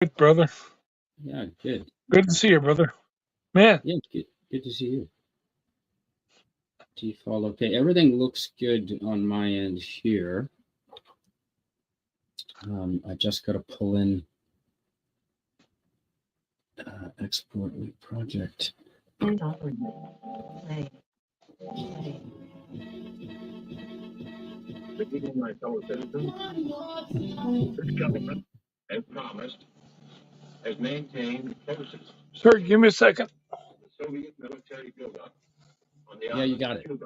Good, brother. Yeah, good. Good to see you, brother. Man, Yeah, good to see you. Default, okay. Everything looks good on my end here. I just got to pull in export new project. Good evening, my fellow citizens. This government, as promised, has maintained closest sir, give me a second. the Soviet military buildup on the Yeah, you island got of it. Cuba.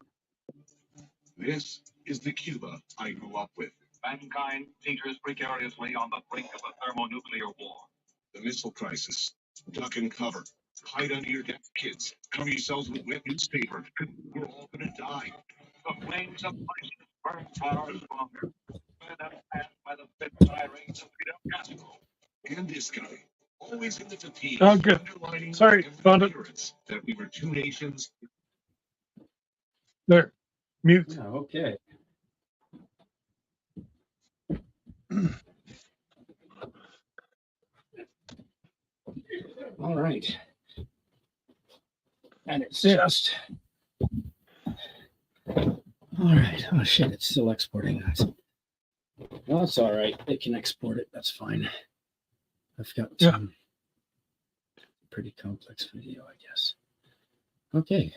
This is the Cuba I grew up with. Mankind teeters precariously on the brink of a thermonuclear war. The missile crisis. Duck and cover. Hide under your desk, kids. Cover yourselves with wet newspaper. We're all gonna die. The flames of crisis burn far stronger. Fed and fed by the bitter tirades of Fidel Castro. And this guy, always in the fatigue, Oh, good. underlining Sorry, every found it. appearance that we were two nations. There. Mute. Yeah, okay. All right. And it's just. All right. Oh, shit. It's still exporting. No, that's all right. It can export it. That's fine. I've got some pretty complex video, I guess. Okay.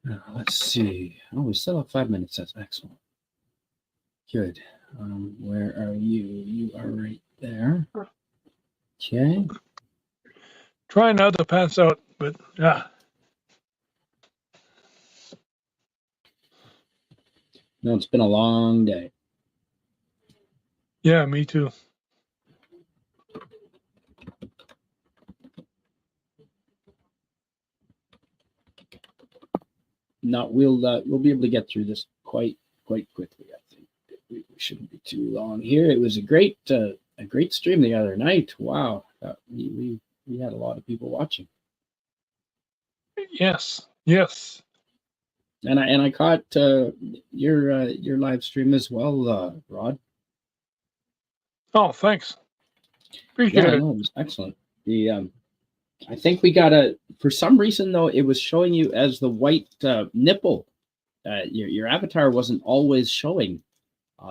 Now, let's see. Oh, we still have 5 minutes. That's excellent. Good. Where are you? You are right there. Okay. Try not to pass out, but yeah. No, it's been a long day. Yeah, me too. No, we'll be able to get through this quite quickly. I think we shouldn't be too long here. It was a great stream the other night. Wow, we had a lot of people watching. Yes. And I caught your live stream as well, Rod. Oh, thanks. Appreciate it. No, it was excellent. I think we got for some reason though, it was showing you as the white nipple. Your avatar wasn't always showing.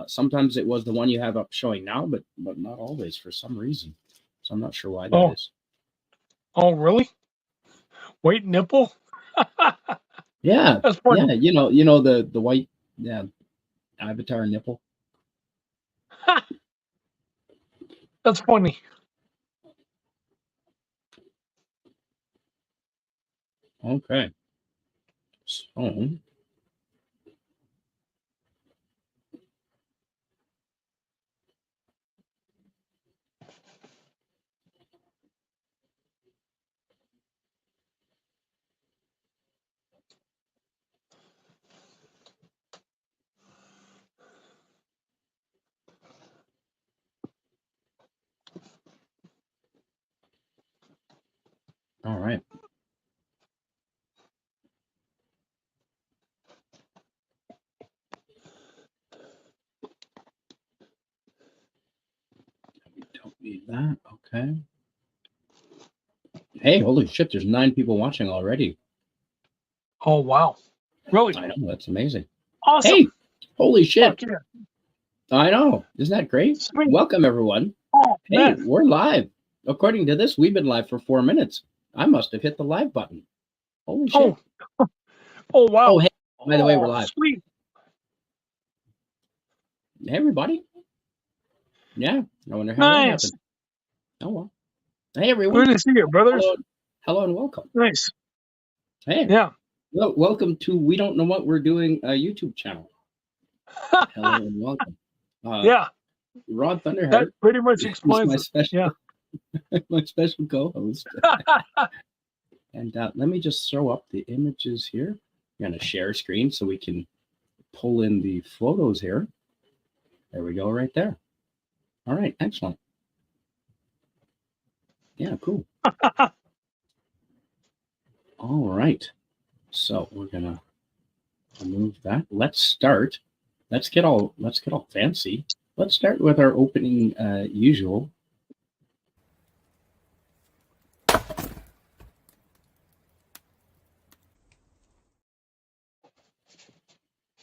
Sometimes it was the one you have up showing now, but not always for some reason. So I'm not sure why that is. Oh, really? White nipple? Yeah. That's funny. Yeah, you know the white avatar nipple. That's funny. Okay. So all right. We don't need that. Okay. Hey, holy shit, there's 9 people watching already. Oh, wow. Really? I know, that's amazing. Awesome. Hey, holy shit. Fuck yeah. I know. Isn't that great? Sweet. Welcome, everyone. Oh, Hey, man. we're live. According to this, we've been live for 4 minutes. I must have hit the live button. Holy shit. Oh, wow. Oh, hey, by the way, we're live. Sweet. Hey, everybody. Yeah, I wonder how that Nice. happened. Oh, well. Hey, everyone. Good to see you, brothers. Hello and welcome. Nice. Hey. Yeah. Well, welcome to We Don't Know What We're Doing YouTube channel. Hello and welcome. Yeah. Rod Thunderheart. That pretty much explains my it. special, my special co-host. And let me just throw up the images here. I'm going to share screen so we can pull in the photos here. There we go, right there. All right, excellent. Yeah, cool. All right. So we're gonna remove that. Let's start. Let's get all fancy. Let's start with our opening usual.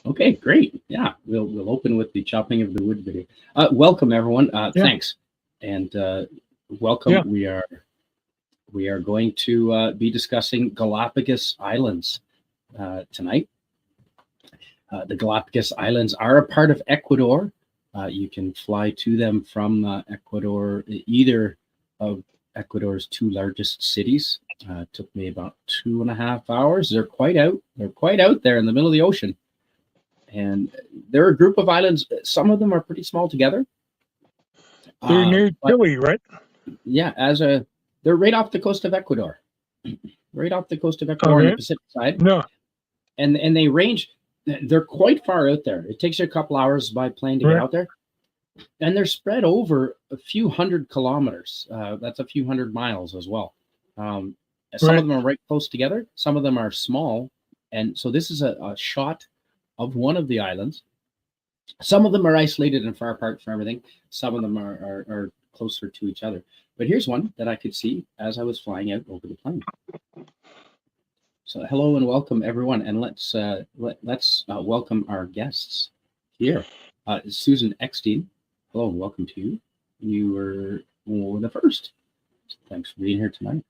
Okay, great. Yeah, we'll open with the chopping of the wood video. Welcome everyone. Thanks, and welcome. Yeah. We are going to be discussing Galapagos Islands tonight. The Galapagos Islands are a part of Ecuador. You can fly to them from Ecuador, either of Ecuador's two largest cities. It took me about 2.5 hours. They're quite out. They're quite out there in the middle of the ocean. And they're a group of islands. Some of them are pretty small together. They're near Chile, right? Yeah, they're right off the coast of Ecuador. Right off the coast of Ecuador on the Pacific side. No. And they range, they're quite far out there. It takes you a couple hours by plane to get out there. And they're spread over a few hundred kilometers. That's a few hundred miles as well. Some of them are right close together. Some of them are small. And so this is a shot of one of the islands. Some of them are isolated and far apart from everything. Some of them are closer to each other. But here's one that I could see as I was flying out over the plane. So hello and welcome everyone, and let's welcome our guests here. Susan Eckstein, hello and welcome to you. You were the first. So thanks for being here tonight.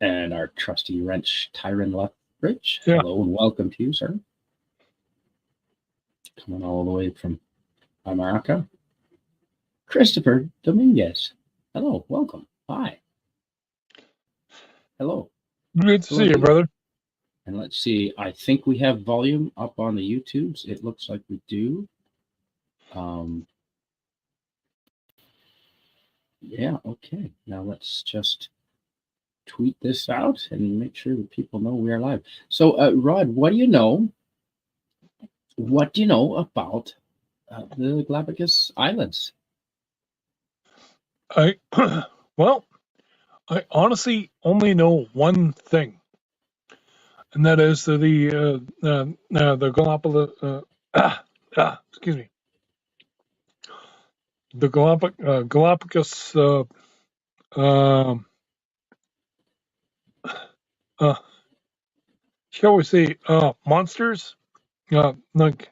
And our trusty wrench, Tyron Lethbridge, hello and welcome to you, sir. Coming all the way from America. Christopher Dominguez. Hello, welcome. Hi. Hello. Good to see you, brother. And let's see. I think we have volume up on the YouTubes. It looks like we do. Yeah, okay. Now let's just tweet this out and make sure that people know we are live. So, Rod, what do you know? What do you know about the Galapagos Islands? I honestly only know one thing, and that is the Galapagos. Excuse me. The Galapagos. Shall we say monsters? Like,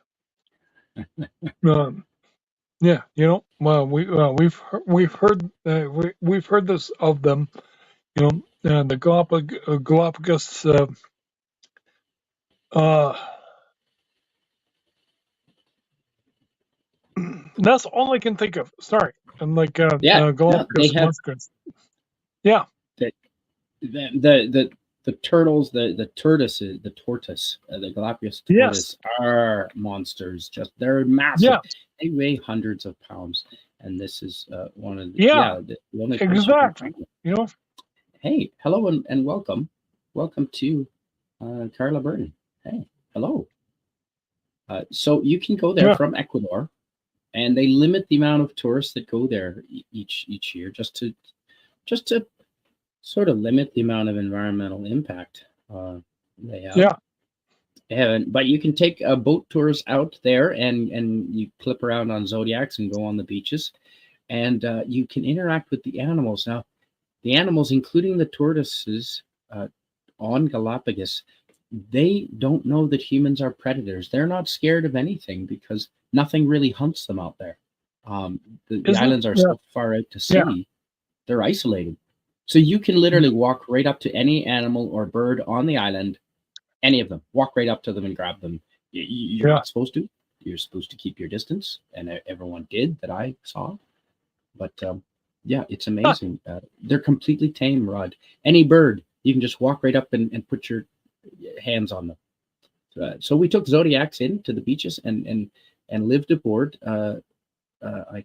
yeah, you know, well, we've heard this of them, you know, the Galapagos. That's all I can think of. Sorry, and like Galapagos monsters. Yeah, the turtles, the tortoise, the Galapagos tortoise are monsters. They're massive. Yeah. They weigh hundreds of pounds, and this is one of the the only exactly. You know. Hey, hello and welcome to Carla Burton. Hey, hello. So you can go there from Ecuador, and they limit the amount of tourists that go there each year, just to sort of limit the amount of environmental impact they have. Yeah. But you can take boat tours out there, and you clip around on Zodiacs and go on the beaches, and you can interact with the animals. Now, the animals, including the tortoises on Galapagos, they don't know that humans are predators. They're not scared of anything because nothing really hunts them out there. The islands are so far out to sea, they're isolated. So you can literally walk right up to any animal or bird on the island, any of them, walk right up to them and grab them. You're not supposed to. You're supposed to keep your distance, and everyone did that I saw. But yeah, it's amazing. They're completely tame, Rod. Any bird, you can just walk right up and put your hands on them. So we took Zodiacs into the beaches and lived aboard. I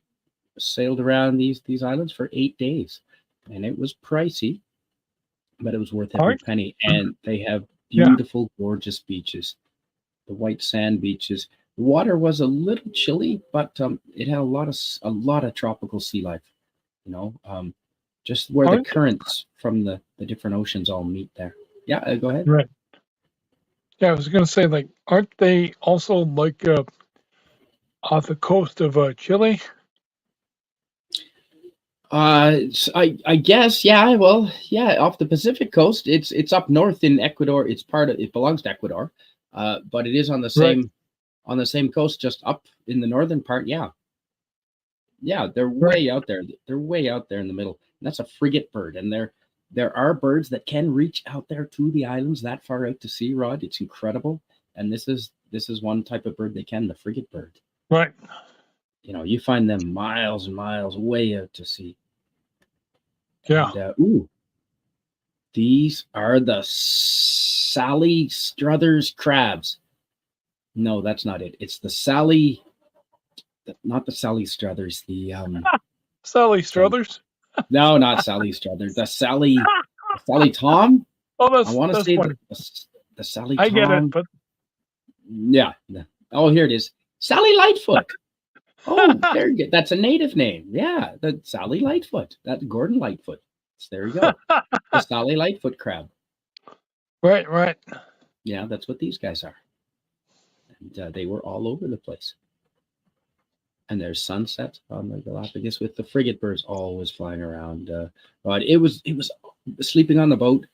sailed around these islands for 8 days. And it was pricey, but it was worth every penny. And they have beautiful, gorgeous beaches, the white sand beaches. The water was a little chilly, but it had a lot of tropical sea life. You know, just where the currents from the different oceans all meet there. Yeah, go ahead. Right. Yeah, I was going to say, like, aren't they also like off the coast of Chile? I guess, yeah. Well, yeah, off the Pacific coast. It's up north in Ecuador. It belongs to Ecuador, but it is on the same on the same coast, just up in the northern part. Yeah, they're way out there. They're way out there in the middle. And that's a frigate bird, and there are birds that can reach out there to the islands that far out to sea, Rod. It's incredible. And this is one type of bird they can, the frigate bird. Right. You know, you find them miles and miles way out to sea. Yeah. And, these are the Sally Struthers crabs. No, that's not it. It's the Sally, not the Sally Struthers. The Sally Struthers. No, not Sally Struthers. The Sally Tom. Oh, that's. I want to say funny. the Sally. I Tom. get it, but yeah. Oh, here it is. Sally Lightfoot. Oh, there you go. That's a native name. Yeah, the Sally Lightfoot. That's Gordon Lightfoot. So there you go. The Sally Lightfoot crab. Right. Yeah, that's what these guys are. And they were all over the place. And there's sunsets on the Galapagos with the frigate birds always flying around. But it was sleeping on the boat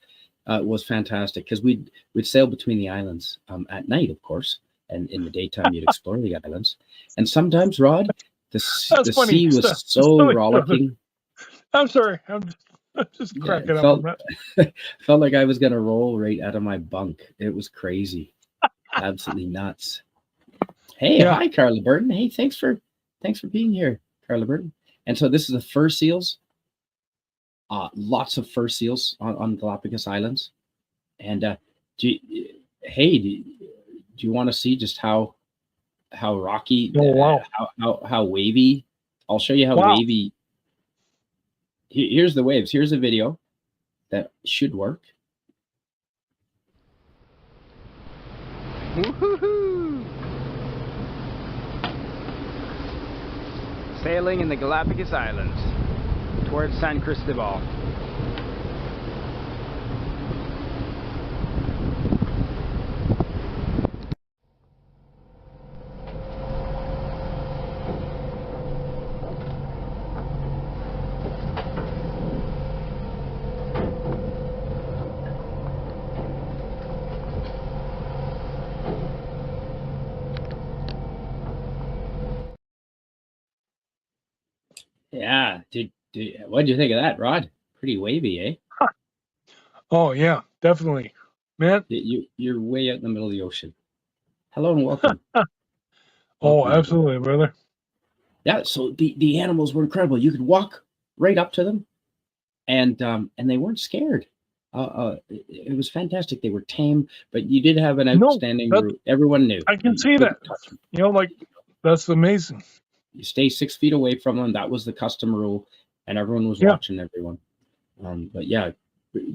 was fantastic because we'd sail between the islands at night, of course, and in the daytime you'd explore the islands. And sometimes, Rod, the sea was so rollicking. I'm sorry. I'm just cracking up. Felt like I was gonna roll right out of my bunk. It was crazy, absolutely nuts. Hey, Hi, Carla Burton. Hey, thanks for being here, Carla Burton. And so this is the fur seals. Lots of fur seals on Galapagos Islands. And do you want to see just how rocky, how wavy? I'll show you how wavy. Here's the waves. Here's a video that should work. Woohoo! Sailing in the Galapagos Islands towards San Cristobal. Yeah, what do you think of that, Rod? Pretty wavy, eh? Oh yeah, definitely, man. You're way out in the middle of the ocean. Hello and welcome. Oh, absolutely, brother. Yeah, so the animals were incredible. You could walk right up to them, and they weren't scared. It was fantastic. They were tame, but you did have an outstanding route. Everyone knew. I can see that. You know, like that's amazing. You stay 6 feet away from them. That was the custom rule, and everyone was watching everyone. But yeah,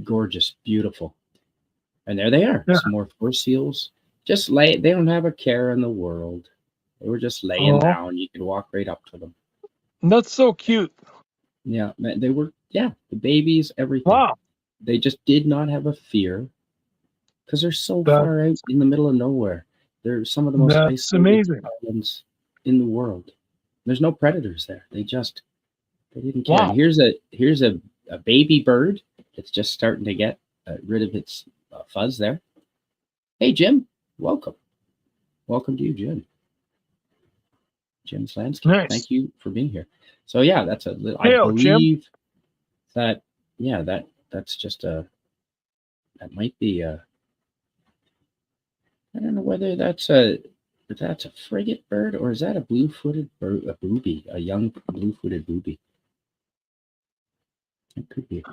gorgeous, beautiful. And there they are. Some more fur seals. Just they don't have a care in the world. They were just laying down. You could walk right up to them. That's so cute. Yeah, they were. Yeah, the babies, everything. Wow. They just did not have a fear because they're so far out in the middle of nowhere. They're some of the most isolated islands in the world. There's no predators there. They didn't care. Wow. Here's a baby bird that's just starting to get rid of its fuzz there. Hey, Jim, welcome. Welcome to you, Jim. Jim's Landscape. Nice. Thank you for being here. So yeah, that's a little. I believe Jim. That's just that might be I don't know whether that's a frigate bird or is that a blue-footed bird, a booby, a young blue-footed booby. It could be.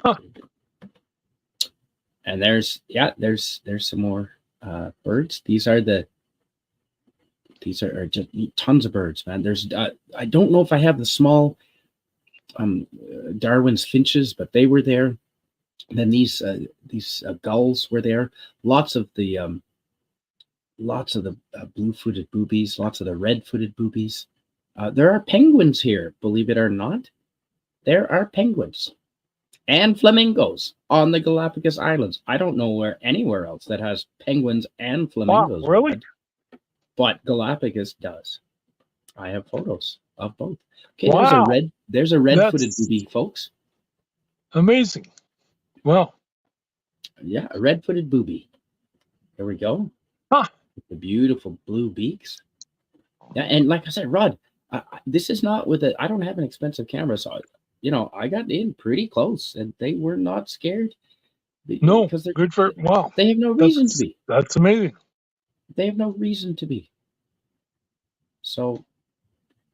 And there's some more birds. These are just tons of birds, man. There's I don't know if I have the small Darwin's finches, but they were there. And then these gulls were there. Lots of the blue-footed boobies, lots of the red-footed boobies. There are penguins here, believe it or not. There are penguins and flamingos on the Galapagos Islands. I don't know anywhere else that has penguins and flamingos. Wow, really? But Galapagos does. I have photos of both. Okay, wow. There's a red-footed booby, folks. Amazing. Wow. Yeah, a red-footed booby. There we go. Huh. With the beautiful blue beaks. Yeah, and like I said, Rod, this is not with I don't have an expensive camera, so I got in pretty close, and they were not scared No, because good for wow. they have no reason to be. That's amazing. They have no reason to be. So,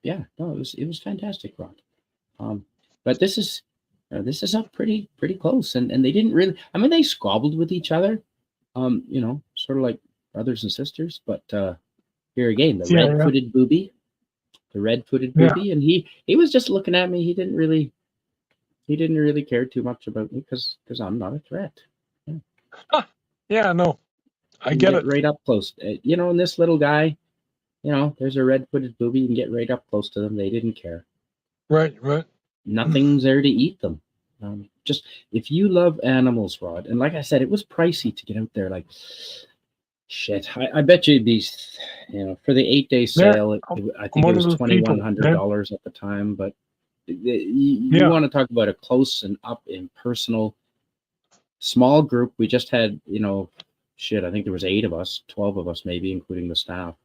yeah, no, it was fantastic, Rod. But this is up pretty close, and they didn't really. I mean, they squabbled with each other, sort of like brothers and sisters. But here again, the red-footed booby, and he was just looking at me. He didn't really care too much about me because I'm not a threat. Yeah, yeah, no, I get it. Right up close, and this little guy, there's a red-footed booby. You can get right up close to them. They didn't care. Right. Nothing's there to eat them. Just if you love animals, Rod, and like I said, it was pricey to get out there. Like, shit, I bet you these, for the 8-day sale, I think it was $2,100 at the time. But you want to talk about a close and up and personal small group. We just had, I think there was 8 of us, 12 of us maybe, including the staff.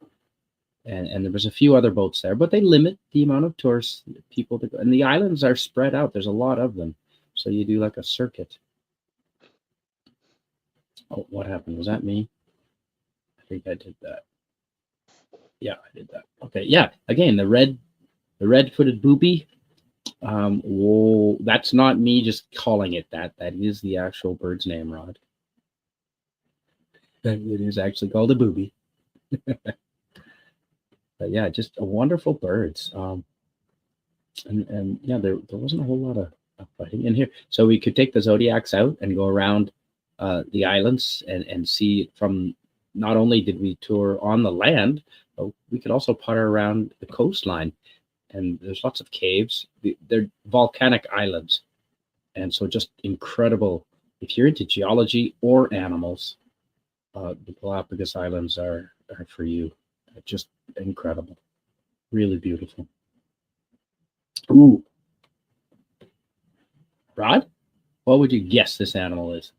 And there was a few other boats there, but they limit the amount of tourists, people to go. And the islands are spread out. There's a lot of them. So you do like a circuit. Oh, what happened? Was that me? I think I did that. Yeah, I did that. Okay, yeah. Again, the red-footed booby. Whoa, that's not me just calling it that. That is the actual bird's name, Rod. It is actually called a booby. But yeah, just a wonderful birds. And yeah, there wasn't a whole lot of fighting in here. So we could take the Zodiacs out and go around the islands and see from. Not only did we tour on the land, but we could also putter around the coastline. And there's lots of caves. They're volcanic islands, and so just incredible. If you're into geology or animals, the Galapagos Islands are for you. Just incredible, really beautiful. Ooh, Rod, what would you guess this animal is?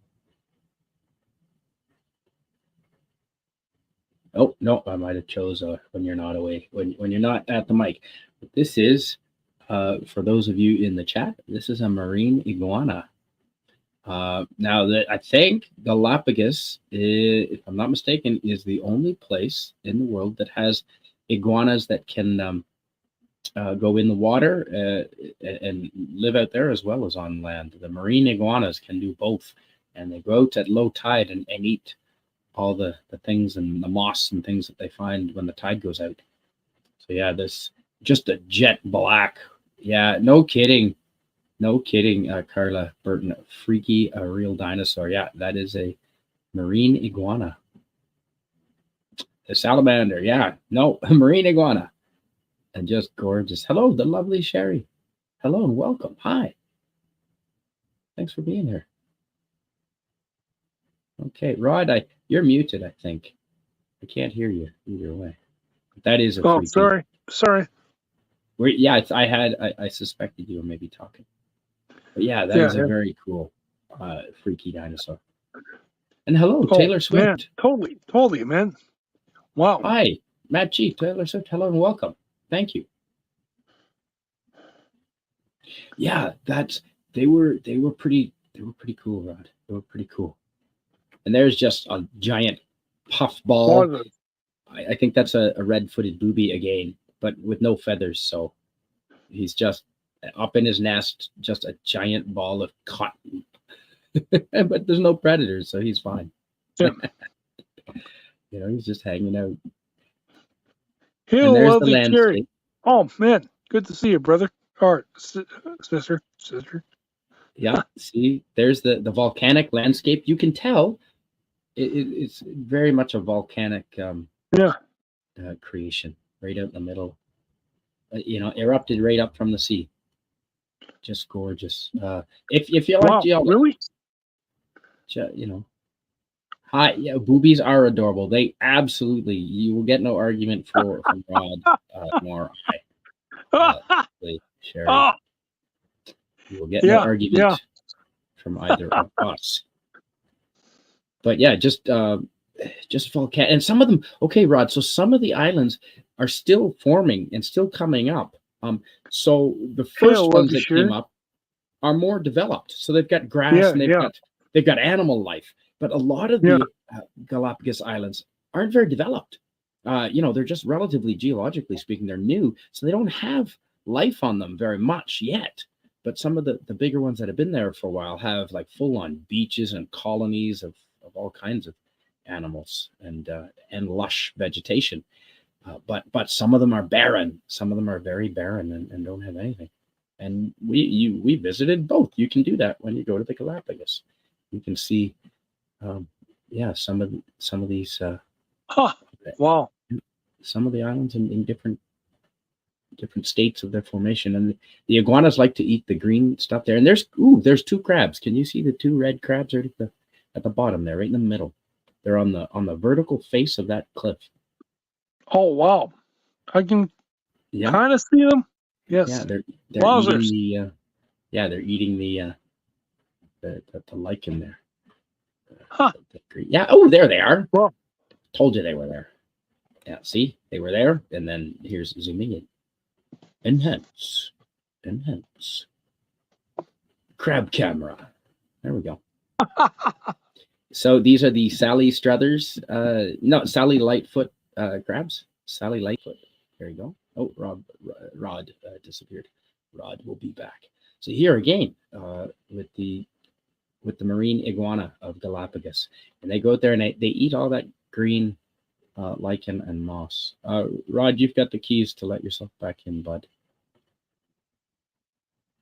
Oh no, I might have chose when you're not away, when you're not at the mic. But this is, for those of you in the chat, this is a marine iguana. Now that I think Galapagos, if I'm not mistaken, is the only place in the world that has iguanas that can go in the water and live out there as well as on land. The marine iguanas can do both, and they go out at low tide and eat all the things and the moss and things that they find when the tide goes out. So yeah, this just a jet black. Yeah, no kidding. No kidding, Carla Burton. Freaky, a real dinosaur. Yeah, that is a marine iguana. The salamander. Yeah, no, a marine iguana. And just gorgeous. Hello, the lovely Sherry. Hello and welcome. Hi. Thanks for being here. Okay, Rod, you're muted, I think. I can't hear you either way. That is a freaky. Sorry. Yeah, I suspected you were maybe talking. But yeah, that is a very cool, freaky dinosaur. And hello, Taylor Swift. Man, totally, man. Wow. Hi, Matt G. Taylor Swift. Hello and welcome. Thank you. Yeah, they were pretty cool, Rod. They were pretty cool. And there's just a giant puff ball. I think that's a red-footed booby again, but with no feathers. So he's just up in his nest, just a giant ball of cotton. But there's no predators, so he's fine. Yeah. He's just hanging out. Hello, lovely Jerry. Oh man, good to see you, brother. Or sister. Yeah, see, there's the volcanic landscape. You can tell it's very much a volcanic creation right out in the middle. Erupted right up from the sea. Just gorgeous. If you like geology, really, hi, yeah, boobies are adorable. They absolutely. You will get no argument from Rod nor I. Sherry. You will get no argument from either of us. But yeah, just volcanic, and some of them. Okay, Rod. So some of the islands, are still forming and still coming up. So the Yeah, first love ones to that share. came up are more developed. So they've got grass Yeah, and yeah, they've got animal life. But a lot of yeah. the Galapagos Islands aren't very developed. They're just relatively geologically speaking, they're new, so they don't have life on them very much yet. But some of the bigger ones that have been there for a while have like full-on beaches and colonies of all kinds of animals and lush vegetation. But some of them are barren. Some of them are very barren and don't have anything. And we visited both. You can do that when you go to the Galapagos. You can see, some of these Huh. Wow. some of the islands in different states of their formation. And the iguanas like to eat the green stuff there. And there's two crabs. Can you see the two red crabs right at the bottom there, right in the middle? They're on the vertical face of that cliff. Oh, wow. I can Yeah, kind of see them. yeah. Yes. They're Wowzers. eating they're eating the lichen there. Huh. Yeah. Oh, there they are. Well, Told you they were there. Yeah. See, they were there. And then here's zooming in. Enhance. Crab camera. There we go. So these are the Sally Struthers. No, Sally Lightfoot crabs. Sally Lightfoot. There you go. Oh, Rod disappeared. Rod will be back. So here again with the marine iguana of Galapagos, and they go out there and they eat all that green lichen and moss. Rod, you've got the keys to let yourself back in, bud.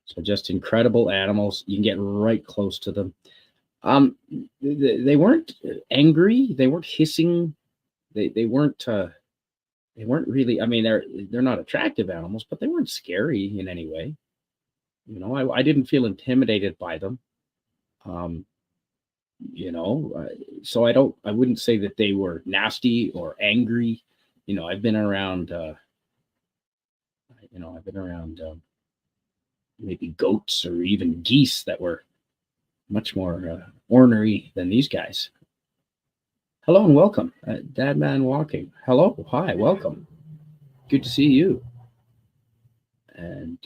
So just incredible animals. You can get right close to them. They weren't angry. They weren't hissing. They weren't really. I mean, they're not attractive animals, but they weren't scary in any way. I didn't feel intimidated by them. So I wouldn't say that they were nasty or angry. I've been around. Maybe goats or even geese that were much more ornery than these guys. Hello and welcome, Dadman Walking. Hello, hi, welcome. Good to see you. And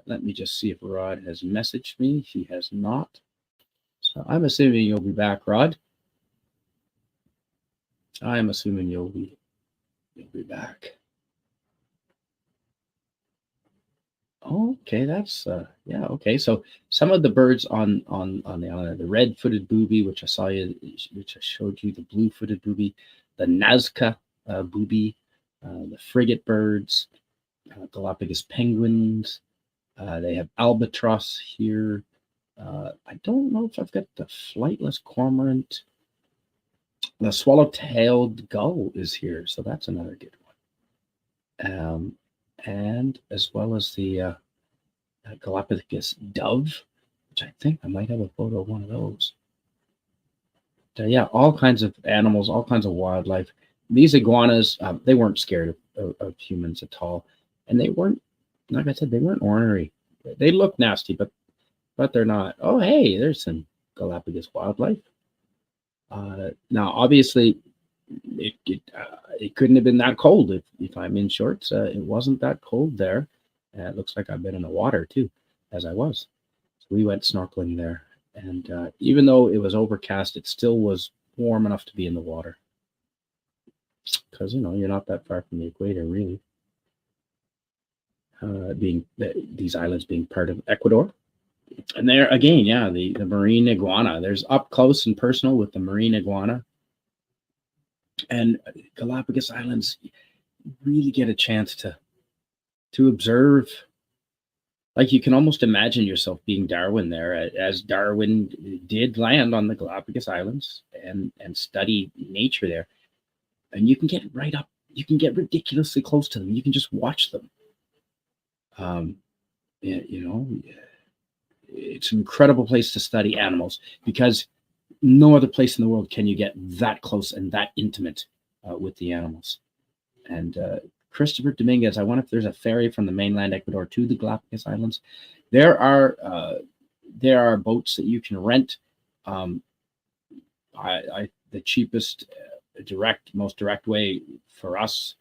let me just see if Rod has messaged me. He has not. So I'm assuming you'll be back, Rod. I'm assuming you'll be back. Okay, that's yeah, okay. So some of the birds on the island, the red-footed booby, which I showed you, the blue-footed booby, the Nazca booby, the frigate birds, Galapagos penguins. They have albatross here. I don't know if I've got the flightless cormorant. The swallow-tailed gull is here, so that's another good one. And as well as the Galapagos dove, which I think I might have a photo of one of those. Yeah, all kinds of animals, all kinds of wildlife. These iguanas, they weren't scared of humans at all, and they weren't, like I said, they weren't ornery. They look nasty, but they're not. Oh, hey, there's some Galapagos wildlife. Now, obviously, it couldn't have been that cold if I'm in shorts. It wasn't that cold there. It looks like I've been in the water too, as I was. So we went snorkeling there, and even though it was overcast, it still was warm enough to be in the water. Because you're not that far from the equator, really. These islands being part of Ecuador. And there again, yeah, the marine iguana. There's up close and personal with the marine iguana. And Galapagos Islands really get a chance to observe. Like, you can almost imagine yourself being Darwin there, as Darwin did land on the Galapagos Islands and study nature there. And you can get right up. You can get ridiculously close to them. You can just watch them. It's an incredible place to study animals, because no other place in the world can you get that close and that intimate with the animals. And Christopher Dominguez, I wonder if there's a ferry from the mainland Ecuador to the Galapagos Islands. There are boats that you can rent. The cheapest, most direct way for us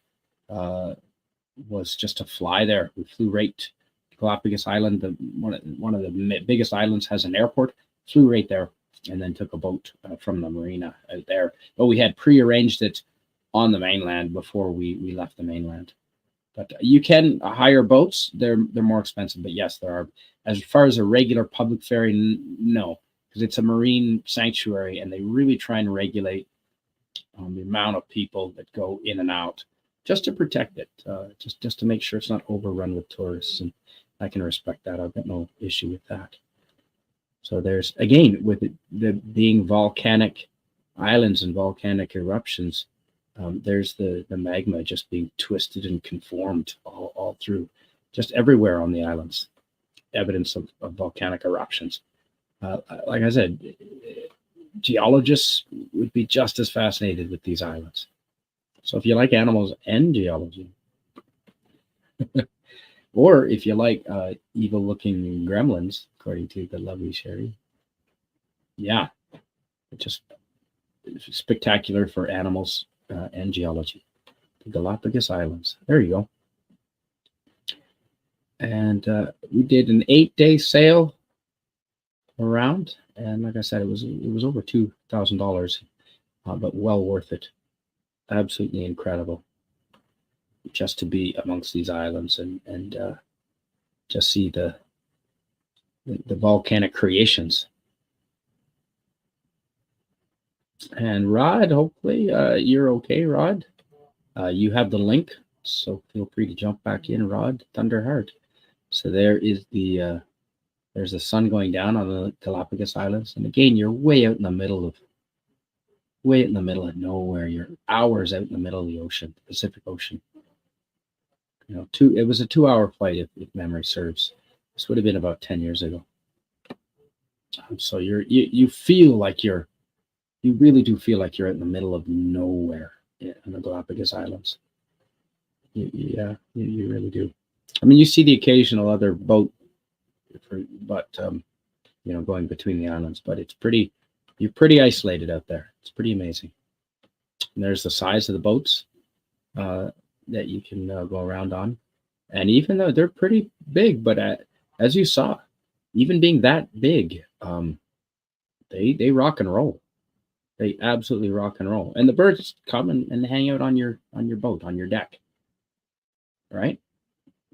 was just to fly there. We flew right to Galapagos Island. One of the biggest islands has an airport. Flew right there, and then took a boat from the marina out there. But we had prearranged it on the mainland before we left the mainland. But you can hire boats. They're more expensive, but yes, there are. As far as a regular public ferry, no, because it's a marine sanctuary, and they really try and regulate the amount of people that go in and out, just to protect it, just to make sure it's not overrun with tourists. And I can respect that. I've got no issue with that. So there's, again, with it being volcanic islands and volcanic eruptions, there's the magma just being twisted and conformed all through, just everywhere on the islands. Evidence of volcanic eruptions. Like I said, geologists would be just as fascinated with these islands. So if you like animals and geology, or if you like evil-looking gremlins, according to the lovely Sherry, yeah, just spectacular for animals and geology. The Galapagos Islands. There you go. And we did an 8-day sail around, and like I said, it was over $2,000, but well worth it. Absolutely incredible, just to be amongst these islands and just see the volcanic creations. And Rod, hopefully you're okay, Rod. You have the link, so feel free to jump back in, Rod Thunderheart. So there is there's the sun going down on the Galapagos Islands, and again, you're way out in the middle of nowhere. You're hours out in the middle of the ocean, Pacific Ocean. You know, it was a 2-hour flight if memory serves. This would have been about 10 years ago. So you feel like you really do feel like you're out in the middle of nowhere on the Galapagos Islands. You really do. I mean, you see the occasional other boat, but you know, going between the islands, but you're pretty isolated out there. It's pretty amazing. And there's the size of the boats that you can go around on, and even though they're pretty big, but as you saw, even being that big, they rock and roll. They absolutely rock and roll, and the birds come and hang out on your boat, on your deck, right?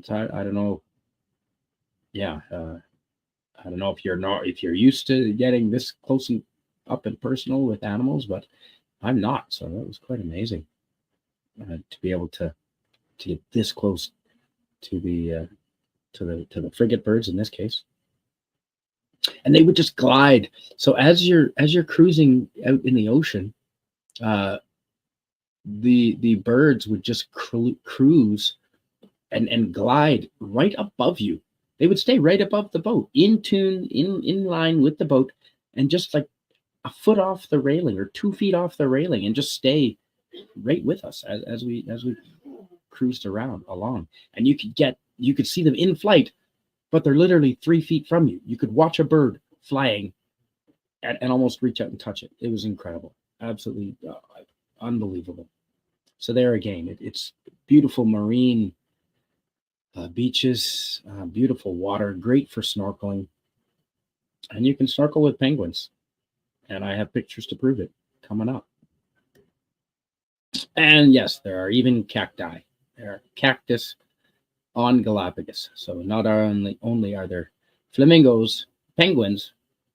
So I don't know. Yeah, I don't know if you're used to getting this close and up and personal with animals, but I'm not. So that was quite amazing to be able to get this close to the frigate birds in this case. And they would just glide. So as you're cruising out in the ocean, the birds would just cruise and glide right above you. They would stay right above the boat, in tune, in line with the boat, and just like a foot off the railing or 2 feet off the railing, and just stay right with us as we cruised along. And you could see them in flight, but they're literally 3 feet from you. You could watch a bird flying and almost reach out and touch it. It was incredible, absolutely unbelievable. So there again, it's beautiful marine beaches, beautiful water, great for snorkeling. And you can snorkel with penguins. And I have pictures to prove it coming up. And yes, there are even cacti. There are cactus on Galapagos. So not only are there flamingos, penguins,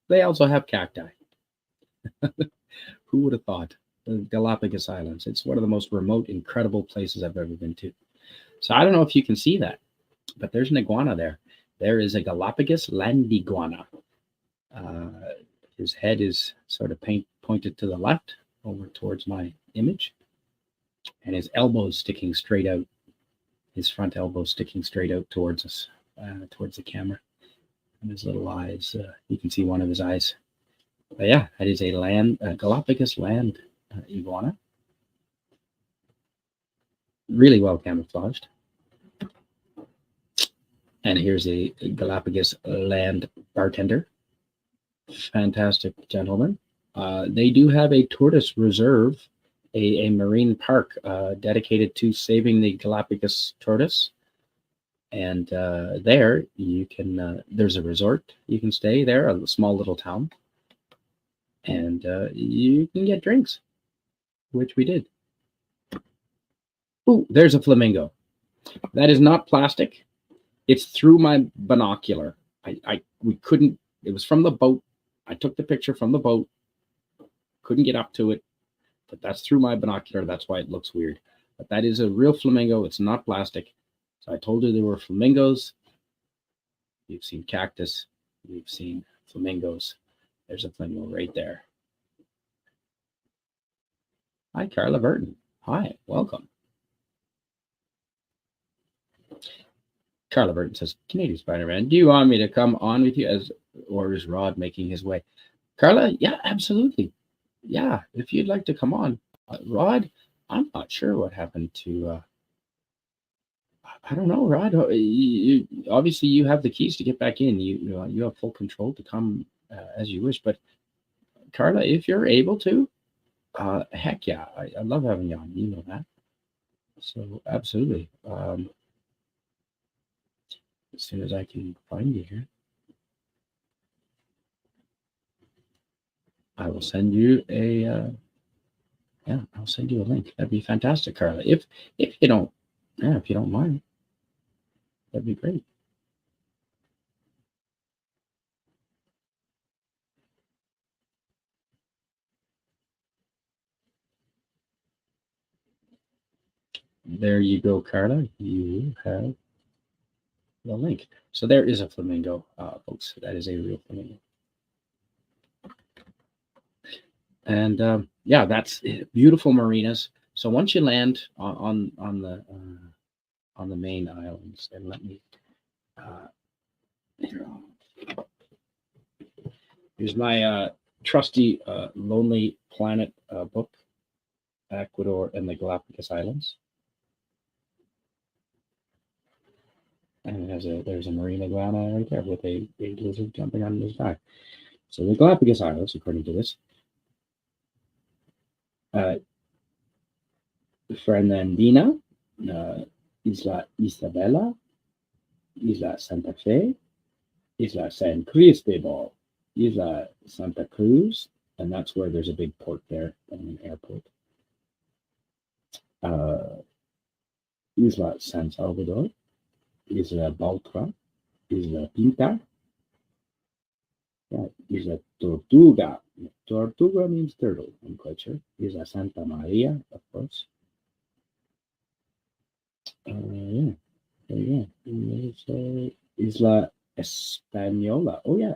they also have cacti. Who would have thought? The Galapagos Islands. It's one of the most remote, incredible places I've ever been to. So I don't know if you can see that, but there's an iguana there. There is a Galapagos land iguana. His head is sort of pointed to the left over towards my image, and his elbows sticking straight out. His front elbow sticking straight out towards us, towards the camera. And his little eyes, you can see one of his eyes. But yeah, that is a Galapagos land iguana. Really well camouflaged. And here's a Galapagos land bartender. Fantastic gentleman. They do have a tortoise reserve a marine park dedicated to saving the Galapagos tortoise. And there you can, there's a resort you can stay there, a small little town, and you can get drinks, which we did. Ooh, there's a flamingo. That is not plastic. It's through my binocular. We couldn't, it was from the boat. I took the picture from the boat, couldn't get up to it, but that's through my binocular. That's why it looks weird. But that is a real flamingo. It's not plastic. So I told you there were flamingos. You've seen cactus. You've seen flamingos. There's a flamingo right there. Hi, Carla Burton. Hi, welcome. Carla Burton says, Canadian Spider-Man, do you want me to come on with you or is Rod making his way? Carla, yeah, absolutely. Yeah, if you'd like to come on. Rod, I'm not sure what happened to, I don't know, Rod. Obviously, you have the keys to get back in. You have full control to come as you wish. But Carla, if you're able to, heck yeah, I love having you on. You know that. So absolutely. As soon as I can find you here, I will send you a I'll send you a link. That'd be fantastic, Carla. If you don't mind, that'd be great. There you go, Carla. You have the link. So there is a flamingo, folks. That is a real flamingo. And yeah, that's beautiful marinas. So once you land on the main islands, and let me here's my trusty Lonely Planet book, Ecuador and the Galapagos Islands. And there's a marine iguana right there with a lizard jumping on his back. So the Galapagos Islands, according to this, Fernandina, Isla Isabela, Isla Santa Fe, Isla San Cristobal, Isla Santa Cruz, and that's where there's a big port there, an airport. Isla San Salvador, Isla Baltra, Isla Pinta, Isla Tortuga. Tortuga means turtle, I'm quite sure. Isla Santa Maria, of course. Yeah, there you go. Isla Española. Oh, yeah.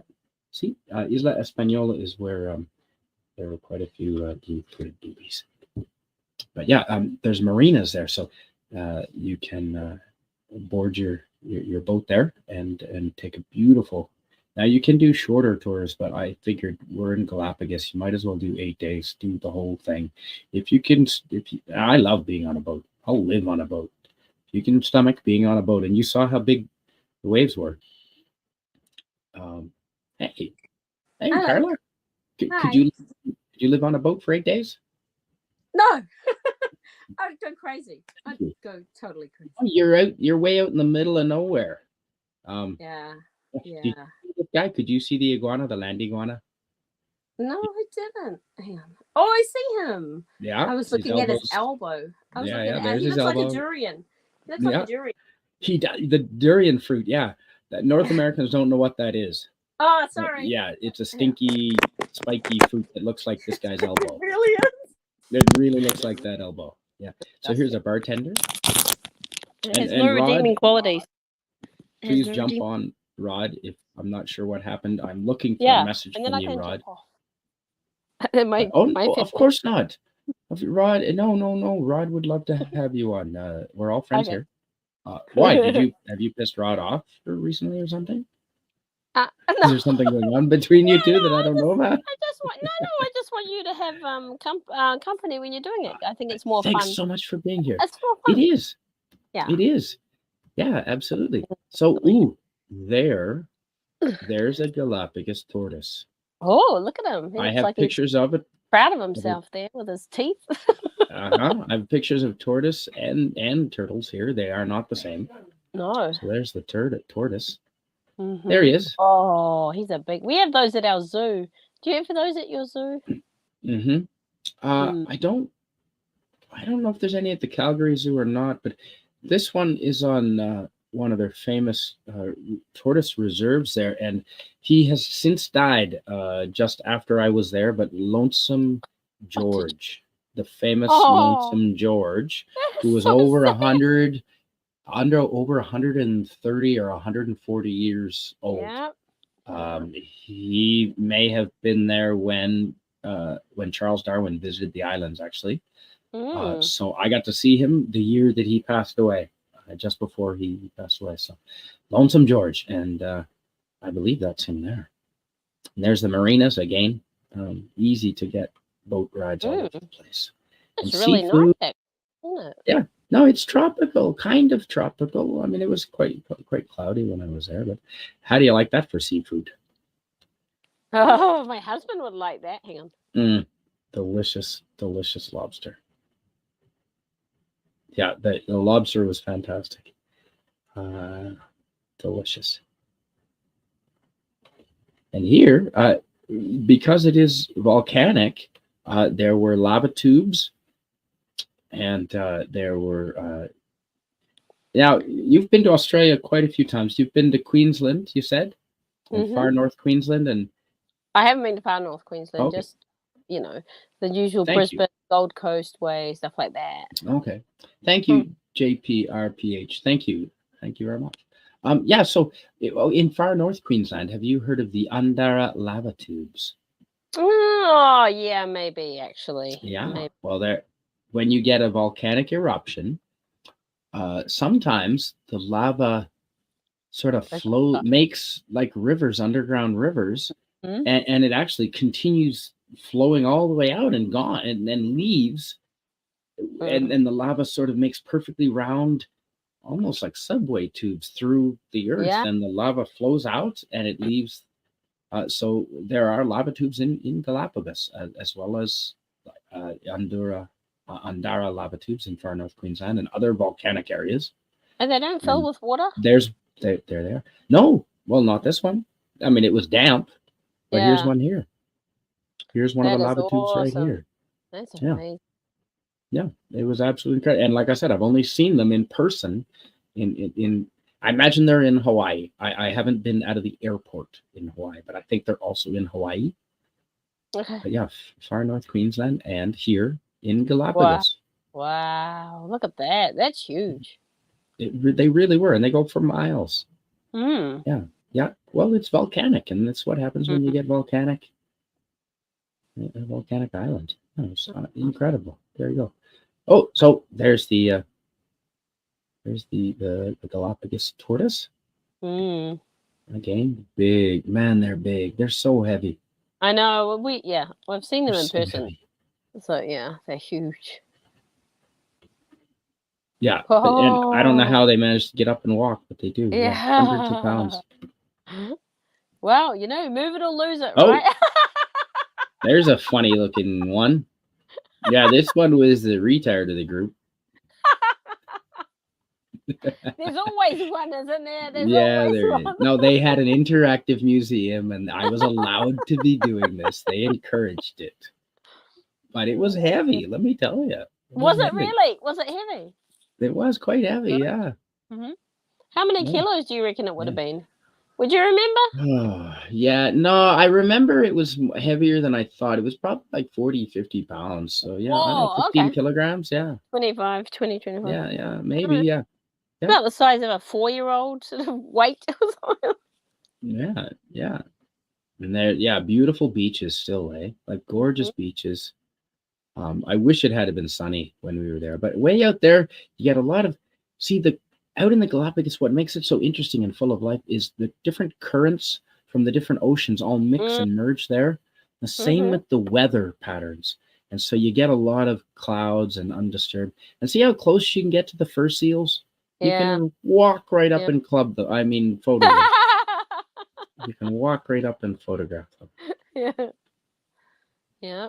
See, Isla Española is where there are quite a few blue-footed boobies. But yeah, there's marinas there, so you can board your boat there and take a beautiful. Now you can do shorter tours, but I figured we're in Galapagos. You might as well do 8 days, do the whole thing. I love being on a boat. I'll live on a boat. If you can stomach being on a boat, and you saw how big the waves were. Hey, Hello. Carla, could you live on a boat for 8 days? No, I'd go crazy. I'd go totally crazy. Oh, you're way out in the middle of nowhere. Yeah. Guy, could you see the iguana, the land iguana? No, I didn't. Hang on. Oh, I see him. Yeah. I was looking at his elbow. There's he his looks elbow. like a durian. He looks like a durian. The durian fruit, yeah. That North Americans don't know what that is. Oh, sorry. Yeah, it's a stinky, spiky fruit that looks like this guy's elbow. It really is. It really looks like that elbow. Yeah. So here's a bartender. It has no redeeming qualities. Please jump on, Rod, if I'm not sure what happened. I'm looking for a message from you, Rod. Of course not. Rod, no. Rod would love to have you on. We're all friends here. Why? Have you pissed Rod off recently or something? No. Is there something going on between you two that I don't know about? I just want you to have company when you're doing it. I think it's more fun. Thanks so much for being here. It's more fun. It is. Yeah. It is. Yeah, absolutely. So, there's a Galapagos tortoise. Oh, look at him. I have pictures of it. Proud of himself there with his teeth. I have pictures of tortoise and turtles here. They are not the same. No. So there's the tortoise. Mhm. There he is. Oh, he's a big. We have those at our zoo. Do you have those at your zoo? Mm-hmm. I don't know if there's any at the Calgary Zoo or not, but this one is on one of their famous tortoise reserves there, and he has since died just after I was there. But Lonesome George, the famous Lonesome George, who was over 100, over 130 or 140 years old. Yeah. He may have been there when Charles Darwin visited the islands, actually. So I got to see him the year that he passed away, just before he passed away. So Lonesome George, and I believe that's him there. And there's the marinas again. Easy to get boat rides all over the place. It's And really seafood, nice, isn't it? yeah. No, it's tropical, kind of tropical. I mean, it was quite cloudy when I was there, but how do you like that for seafood? Oh, my husband would like that. Hang on. Delicious lobster. Yeah, the lobster was fantastic. Delicious. And here, because it is volcanic, there were lava tubes, and there were. Now, you've been to Australia quite a few times. You've been to Queensland, you said, and far north Queensland, and I haven't been to far north Queensland. Okay. Just the usual Brisbane, Gold Coast way, stuff like that. Okay. Thank you, JPRPH. Thank you very much. Yeah. So, in far north Queensland, have you heard of the Andara lava tubes? Oh, yeah, maybe actually. Yeah. Maybe. Well, when you get a volcanic eruption, sometimes the lava sort of makes like rivers, underground rivers, and it actually continues flowing all the way out and gone, and then leaves, and the lava sort of makes perfectly round, almost like subway tubes through the earth, and the lava flows out and it leaves. So there are lava tubes in Galapagos, as well as Andara lava tubes in far north Queensland and other volcanic areas. And they don't fill with water? They're there. No, well, not this one. I mean, it was damp, but here's one here. Here's one of the lava tubes right here. That's amazing. Yeah, it was absolutely incredible. And like I said, I've only seen them in person. I imagine they're in Hawaii. I haven't been out of the airport in Hawaii, but I think they're also in Hawaii. Okay. But yeah, far north Queensland and here in Galapagos. Wow, look at that. That's huge. They really were, and they go for miles. Yeah. Well, it's volcanic, and that's what happens when you get a volcanic island. Oh, it's incredible. There you go. Oh, so there's the Galapagos tortoise. Again, big. Man, they're big. They're so heavy. I know. We've seen them in person. Heavy. So yeah, they're huge. Yeah, and I don't know how they manage to get up and walk, but they do. Yeah, hundreds of pounds. Well, move it or lose it, right? There's a funny looking one. Yeah, this one was the retard of the group. There's always one, isn't there? There is. No, they had an interactive museum, and I was allowed to be doing this. They encouraged it. But it was heavy, let me tell you. Was it really? Was it heavy? It was quite heavy, yeah. How many kilos do you reckon it would have been? Would you remember? No, I remember it was heavier than I thought. It was probably like 40, 50 pounds. So, yeah, I don't know, 15 kilograms, yeah. 25. Yeah, maybe, yeah. About the size of a 4-year-old sort of weight or something. Yeah. And there, beautiful beaches still, like gorgeous beaches. I wish it had been sunny when we were there, but way out there, you get a lot of, out in the Galapagos, what makes it so interesting and full of life is the different currents from the different oceans all mix and merge there. The same with the weather patterns. And so you get a lot of clouds and undisturbed. And see how close you can get to the fur seals? You can walk right up and photograph. You can walk right up and photograph them. Yeah.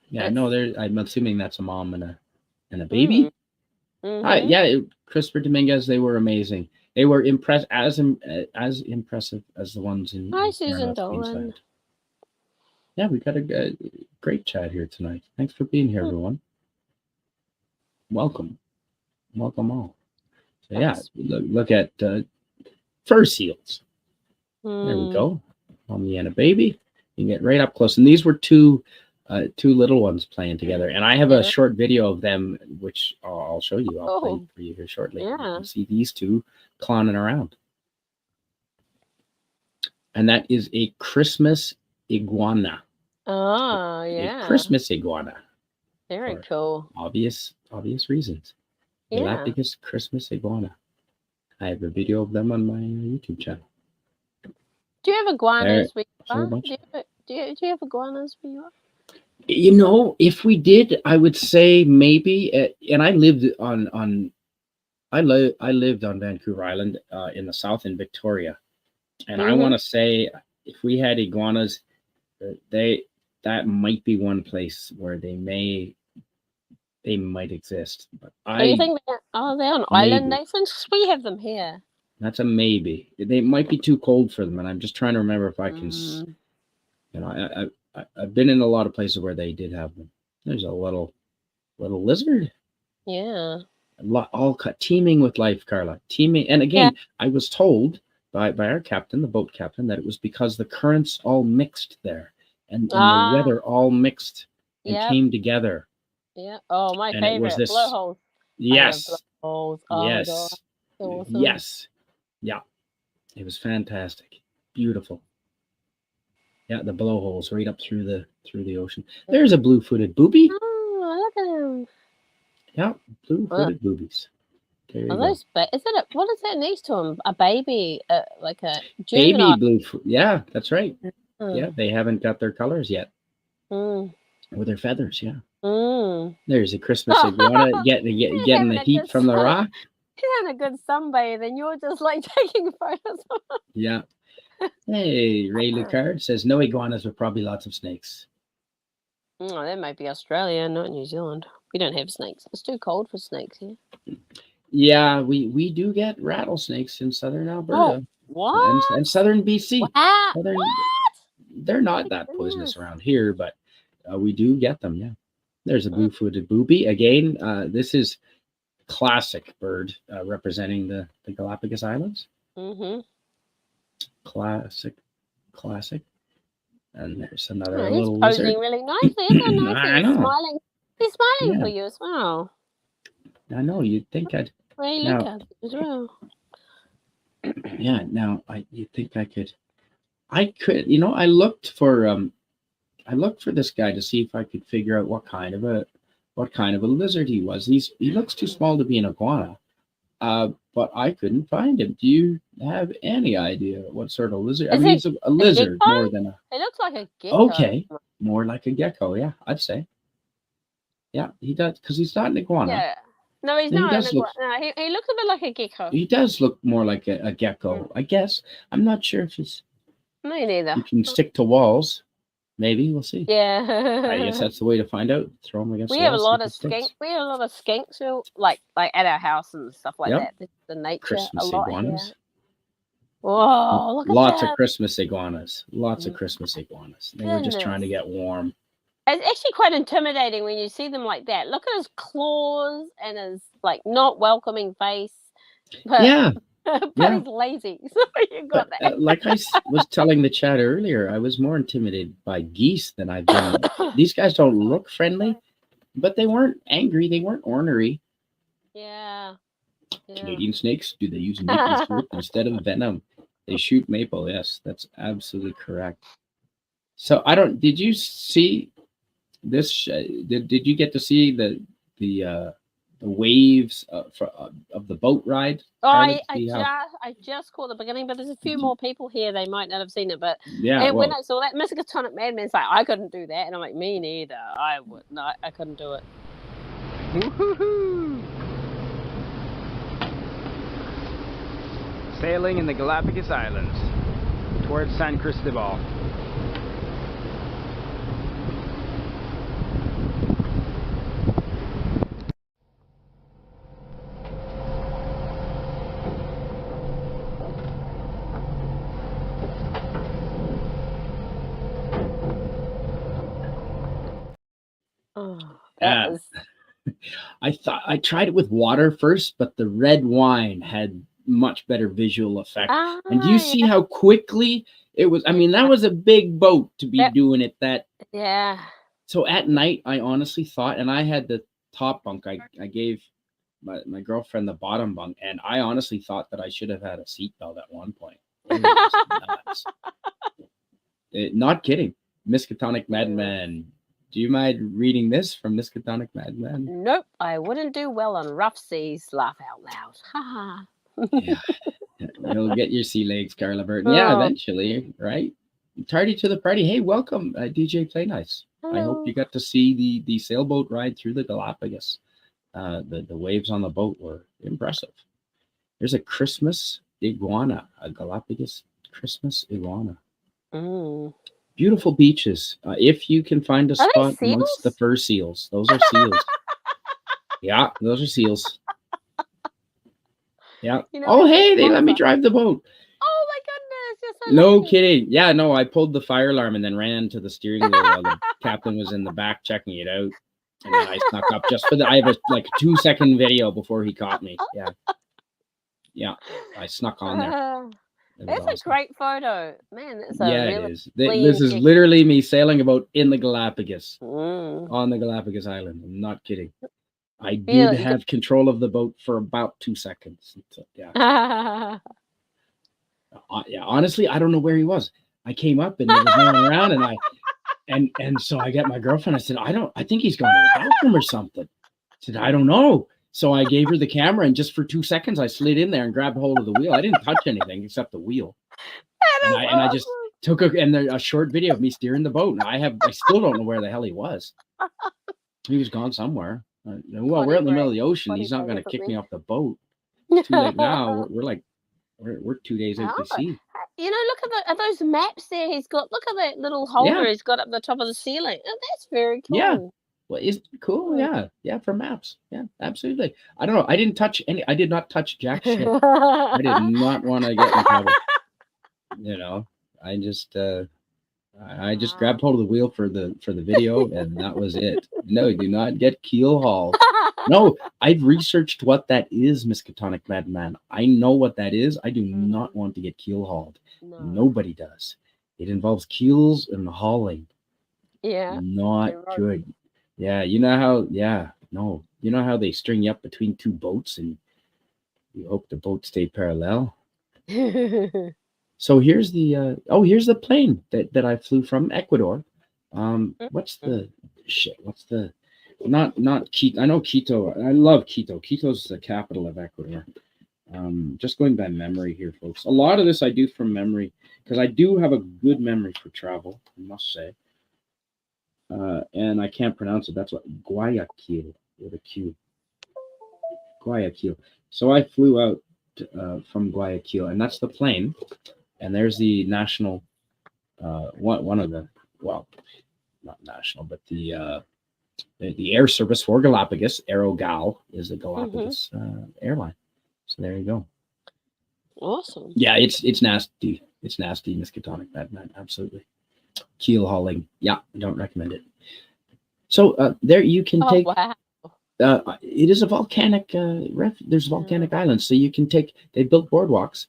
Yeah, no, I'm assuming that's a mom and and a baby. Mm-hmm. Yeah, Christopher Dominguez, they were amazing. They were as impressive as the ones in Hi, Susan Fairmouth, Dolan. Queensland. Yeah, we got a great chat here tonight. Thanks for being here, everyone. Welcome all. So yeah, look at fur seals. There we go. Mommy and a baby. You can get right up close. And these were two little ones playing together. And I have a short video of them, which I'll show you. I'll play for you here shortly. Yeah. You can see these two clowning around. And that is a Christmas iguana. Oh, yeah. A Christmas iguana. Very cool. Obvious reasons. Yeah. Galapagos Christmas iguana. I have a video of them on my YouTube channel. Do you have iguanas where you whole are? bunch. Do you have iguanas where you are? You know, if we did, I would say maybe. And I lived on Vancouver Island in the south in Victoria, and I want to say if we had iguanas, that might be one place where they might exist. But You think they're on island, Nathan? We have them here. That's a maybe. They might be too cold for them, and I'm just trying to remember if I can. You know, I've been in a lot of places where they did have them. There's a little lizard. Yeah. All teeming with life, Carla. Teeming, and again, I was told by our captain, the boat captain, that it was because the currents all mixed there, and the weather all mixed and came together. Yeah. Oh, my favorite blowholes. Yes. Blowholes. Oh, yes. my God. Awesome. Yes. Yeah. It was fantastic. Beautiful. Yeah, the blowholes right up through the ocean. There's a blue-footed boobie. Oh, look at him. Yeah, blue-footed boobies. There you go. What is that next to him? A baby, like a juvenile. Baby blue. Yeah, that's right. Yeah, they haven't got their colors yet. Or their feathers, yeah. There's a Christmas iguana getting the heat from the rock. He's having a good sunbathe, and you're just like taking photos. Yeah. Hey, Ray Lucard says no iguanas, but probably lots of snakes. Oh, that might be Australia, not New Zealand. We don't have snakes. It's too cold for snakes here. Yeah, we do get rattlesnakes in southern Alberta. Oh, what? And southern BC. What? They're not that poisonous around here, but we do get them, yeah. There's a blue-footed boobie. Again, this is classic bird representing the Galapagos Islands. Mm-hmm. Classic. And there's another He's little posing lizard. really nicely. Isn't it? I know. Smiling. He's smiling for you as well. I know. You'd think I'd. Ray look at it as well. Yeah. Now, you'd think I could. I could. You know, I looked for this guy to see if I could figure out what kind of a lizard he was. He looks too small to be an iguana. But I couldn't find him. Do you have any idea what sort of lizard? He's a lizard more than a. It looks like a gecko. Okay, more like a gecko. Yeah, I'd say. Yeah, he does because he's not an iguana. Yeah. No, he's not an iguana. No, he looks a bit like a gecko. He does look more like a gecko, I guess. I'm not sure if he's. Me neither. You can stick to walls. Maybe we'll see. Yeah. I guess that's the way to find out. Throw them against. We have a lot of skinks. We have a lot of skinks, like at our house and stuff like that. This is the nature. Christmas a lot iguanas. Here. Whoa! Look at lots that. of Christmas iguanas. Lots of Christmas iguanas. They were just trying to get warm. It's actually quite intimidating when you see them like that. Look at his claws and his like not welcoming face. But, yeah. But he's lazy. So you got that. Like I was telling the chat earlier, I was more intimidated by geese than I've been. These guys don't look friendly, but they weren't angry. They weren't ornery. Yeah. Canadian snakes, do they use maple syrup instead of venom? They shoot maple. Yes, that's absolutely correct. So did you see this? Did you get to see the waves of the boat ride? I just caught the beginning, but there's a few more people here. They might not have seen it, but when I saw that, Miskatonic Madman's like, I couldn't do that, and I'm like, me neither. I couldn't do it. Woo-hoo-hoo. Sailing in the Galapagos Islands towards San Cristobal. That is... I thought I tried it with water first, but the red wine had much better visual effect. And do you see how quickly it was? I mean, that was a big boat to be doing it. Yeah. So at night, I honestly thought, and I had the top bunk. I gave my girlfriend the bottom bunk, and I honestly thought that I should have had a seatbelt at one point. It was nuts. Not kidding. Miskatonic Madman. Do you mind reading this from Miskatonic Madman? Nope, I wouldn't do well on rough seas. Laugh out loud. Ha Yeah. You'll get your sea legs, Carla Burton. Yeah, eventually, right? Tardy to the party. Hey, welcome, DJ Play Nice. I hope you got to see the sailboat ride through the Galapagos. The waves on the boat were impressive. There's a Christmas iguana, a Galapagos Christmas iguana. Beautiful beaches. If you can find a spot amongst the fur seals, those are seals. Yeah, those are seals. Yeah. You know, hey, they let me drive the boat. Oh my goodness! You're so no lucky. Kidding. Yeah, no, I pulled the fire alarm and then ran to the steering wheel while the captain was in the back checking it out. And then I snuck up just for I have a 2-second video before he caught me. Yeah. Yeah, I snuck on there. That's awesome. A great photo, man. That's it is. This is literally me sailing a boat in the Galapagos, on the Galapagos Island. I'm not kidding. I did have control of the boat for about 2 seconds. So, yeah. Yeah. Honestly, I don't know where he was. I came up and he was running around, and so I got my girlfriend. I said, I think he's going to the bathroom or something. I said, I don't know. So I gave her the camera, and just for 2 seconds, I slid in there and grabbed hold of the wheel. I didn't touch anything except the wheel. And I just took a short video of me steering the boat. And I still don't know where the hell he was. He was gone somewhere. Well, we're in the middle of the ocean. He's not going to kick me off the boat. It's too late now. We're 2 days out to sea. You know, look at those maps there. Look at that little holder he's got up the top of the ceiling. Oh, that's very cool. Yeah. Well, is it cool? Yeah, for maps. Yeah, absolutely. I don't know. I did not touch jack shit. I did not want to get in trouble. You know, I just grabbed hold of the wheel for the video, and that was it. No, do not get keel hauled. No, I've researched what that is, Miskatonic Madman. I know what that is. I do not want to get keel hauled. No. Nobody does. It involves keels and hauling. Yeah. Not good. Yeah, you know how they string you up between two boats and you hope the boats stay parallel. So here's the plane that I flew from Ecuador. Not Quito. I know Quito. I love Quito. Quito's the capital of Ecuador. Just going by memory here, folks. A lot of this I do from memory because I do have a good memory for travel, I must say. And I can't pronounce it. That's what Guayaquil with a Q. Guayaquil. So I flew out from Guayaquil, and that's the plane. And there's the national, one of the, well, not national, but the air service for Galapagos. Aerogal is the Galapagos airline. So there you go. Awesome. Yeah, it's nasty. It's nasty, Miskatonic Madman. Absolutely. Keel hauling. Yeah, I don't recommend it. So there you can take. Wow. It is a volcanic. There's volcanic islands, so you can take. They built boardwalks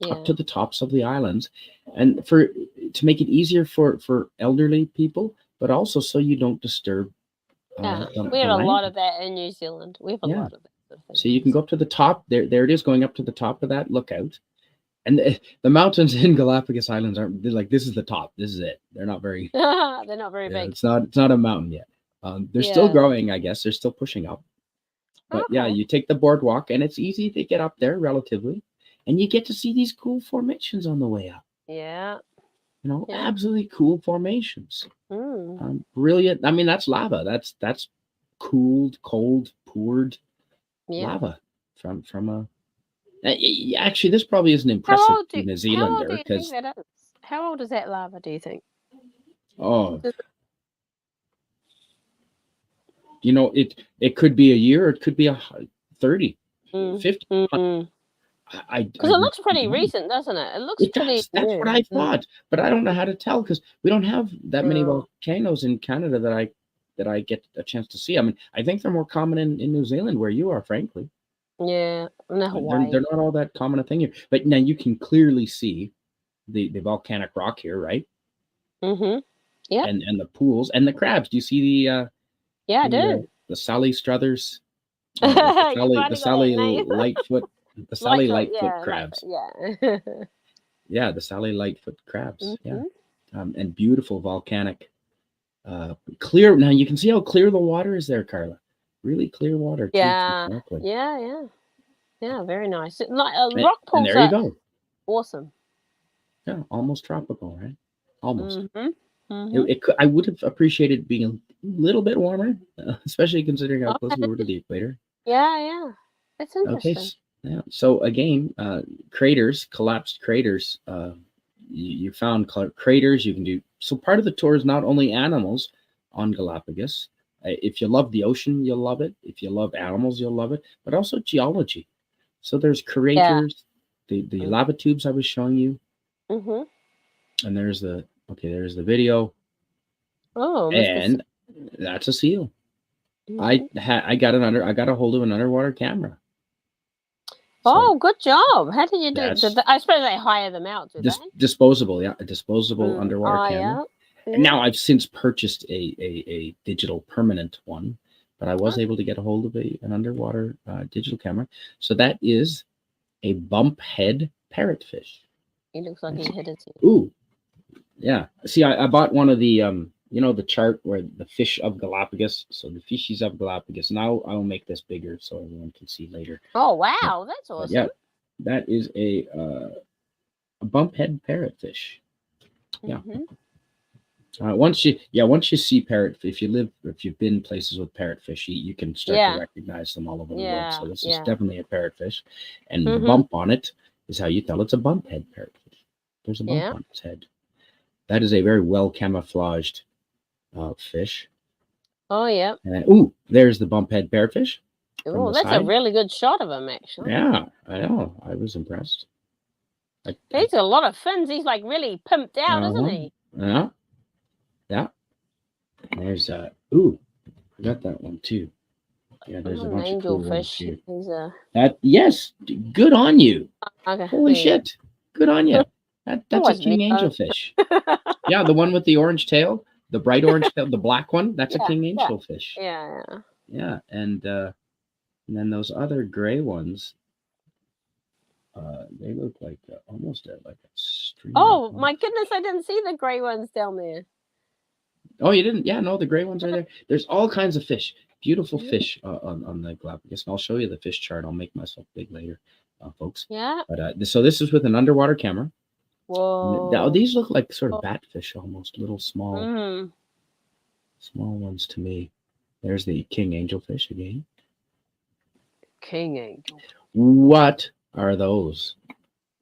up to the tops of the islands, and to make it easier for elderly people, but also so you don't disturb. We have a lot of that in New Zealand. We have a lot of that. So you can go up to the top. There it is, going up to the top of that lookout. And the mountains in Galapagos Islands aren't like, this is the top. This is it. They're not very. They're not very big. It's not a mountain yet. They're still growing, I guess. They're still pushing up. But yeah, you take the boardwalk, and it's easy to get up there relatively, and you get to see these cool formations on the way up. Yeah. You know, absolutely cool formations. Brilliant. I mean, that's lava. That's cooled, cold, poured lava from a. Actually, this probably isn't impressive to New Zealander because. How old is that lava? Do you think? Oh, you know, it could be a year, or it could be 30, 50. Because it looks pretty recent, doesn't it? It looks pretty. That's what I thought, but I don't know how to tell because we don't have that many volcanoes in Canada that I that I get a chance to see. I mean, I think they're more common in New Zealand where you are, frankly. Yeah, no Hawaii. They're not all that common a thing here. But now you can clearly see the volcanic rock here, right? Mm-hmm. Yeah. And the pools and the crabs. Do you see the yeah, I do. The Sally Struthers, the Sally Lightfoot, the Sally Lightfoot yeah, crabs. yeah. Yeah, the Sally Lightfoot crabs. Mm-hmm. Yeah, and beautiful volcanic, clear. Now you can see how clear the water is there, Carla. Really clear water. Yeah, yeah. Very nice. Like rock pools. And there you go. Awesome. Yeah, almost tropical, right? Almost. Mm-hmm. Mm-hmm. I would have appreciated being a little bit warmer, especially considering how close we were to the equator. Yeah. It's interesting. Okay, yeah. So again, craters, collapsed craters. You found craters. You can do so. Part of the tour is not only animals on Galapagos. If you love the ocean, you'll love it. If you love animals, you'll love it. But also geology. So there's craters, the lava tubes I was showing you, and there's the video. Oh, and that's a seal. I got a hold of an underwater camera. Oh, good job! How did you do it? I suppose they hire them out, do they? Disposable, yeah, a disposable underwater camera. Yeah. And now I've since purchased a digital permanent one, but I was able to get a hold of an underwater digital camera. So that is a bump head parrotfish. He looks like he hit it. Ooh, yeah. See, I bought one of the the chart where the fish of Galapagos. So the fishies of Galapagos. Now I'll make this bigger so everyone can see later. Oh wow, that's awesome. Yeah, that is a bump head parrotfish. Yeah. Once you see parrot, if you've been places with parrotfish, you can start to recognize them all over the world. So this is definitely a parrotfish, and the bump on it is how you tell it's a bump head parrotfish. There's a bump on its head. That is a very well camouflaged fish. Oh yeah. And there's the bump head parrotfish. Oh, that's a really good shot of him, actually. Yeah, I know. I was impressed. He's got a lot of fins. He's like really pimped out, isn't he? Yeah. Yeah. There's I got that one too. Yeah, there's a bunch of cool ones here. Yes, good on you. Okay. Holy shit. Good on you. That's a king angelfish. Yeah, the one with the orange tail, the bright orange tail, the black one, that's a king angelfish. Yeah. Yeah, and then those other gray ones, they look like almost like a stream. Oh my goodness, I didn't see the gray ones down there. Oh, you didn't? Yeah, no, the gray ones are there. There's all kinds of fish, beautiful fish on the Galapagos. And I'll show you the fish chart. I'll make myself big later, folks. Yeah. But so this is with an underwater camera. Whoa. Now, these look like sort of batfish, almost little small ones to me. There's the king angelfish again. King angel. What are those?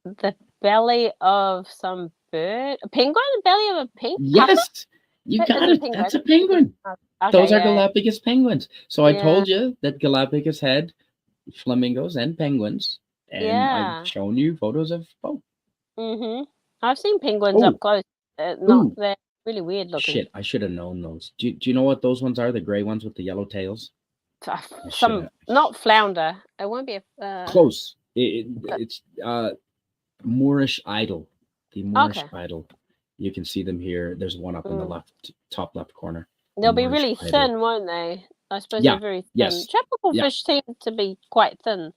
The belly of some bird. A penguin? The belly of a penguin? Yes, you got it. That's a penguin. Okay, those are Galapagos penguins. So I told you that Galapagos had flamingos and penguins, and I've shown you photos of both. I've seen penguins up close. They're really weird looking. Shit, I should have known those. Do you know what those ones are? The gray ones with the yellow tails? Not flounder. It won't be a close. It's Moorish idol. The Moorish idol. You can see them here. There's one up in the top left corner. They'll be really thin, won't they? I suppose they're very thin. Yes. Tropical fish seem to be quite thin.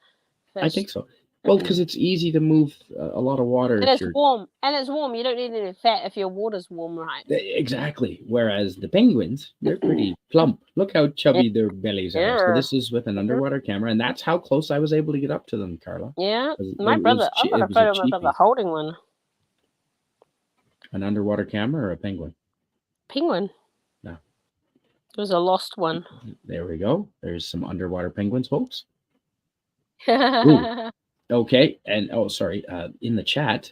Fish. I think so. Well, because it's easy to move a lot of water. And it's warm. And it's warm. You don't need any fat if your water's warm, right? Exactly. Whereas the penguins, they're pretty plump. Look how chubby their bellies are. So this is with an underwater camera, and that's how close I was able to get up to them, Carla. Yeah. My brother, I've got a photo of my brother holding one. An underwater camera or a penguin? Penguin. No. It was a lost one. There we go. There's some underwater penguins, folks. Ooh. Okay, and in the chat,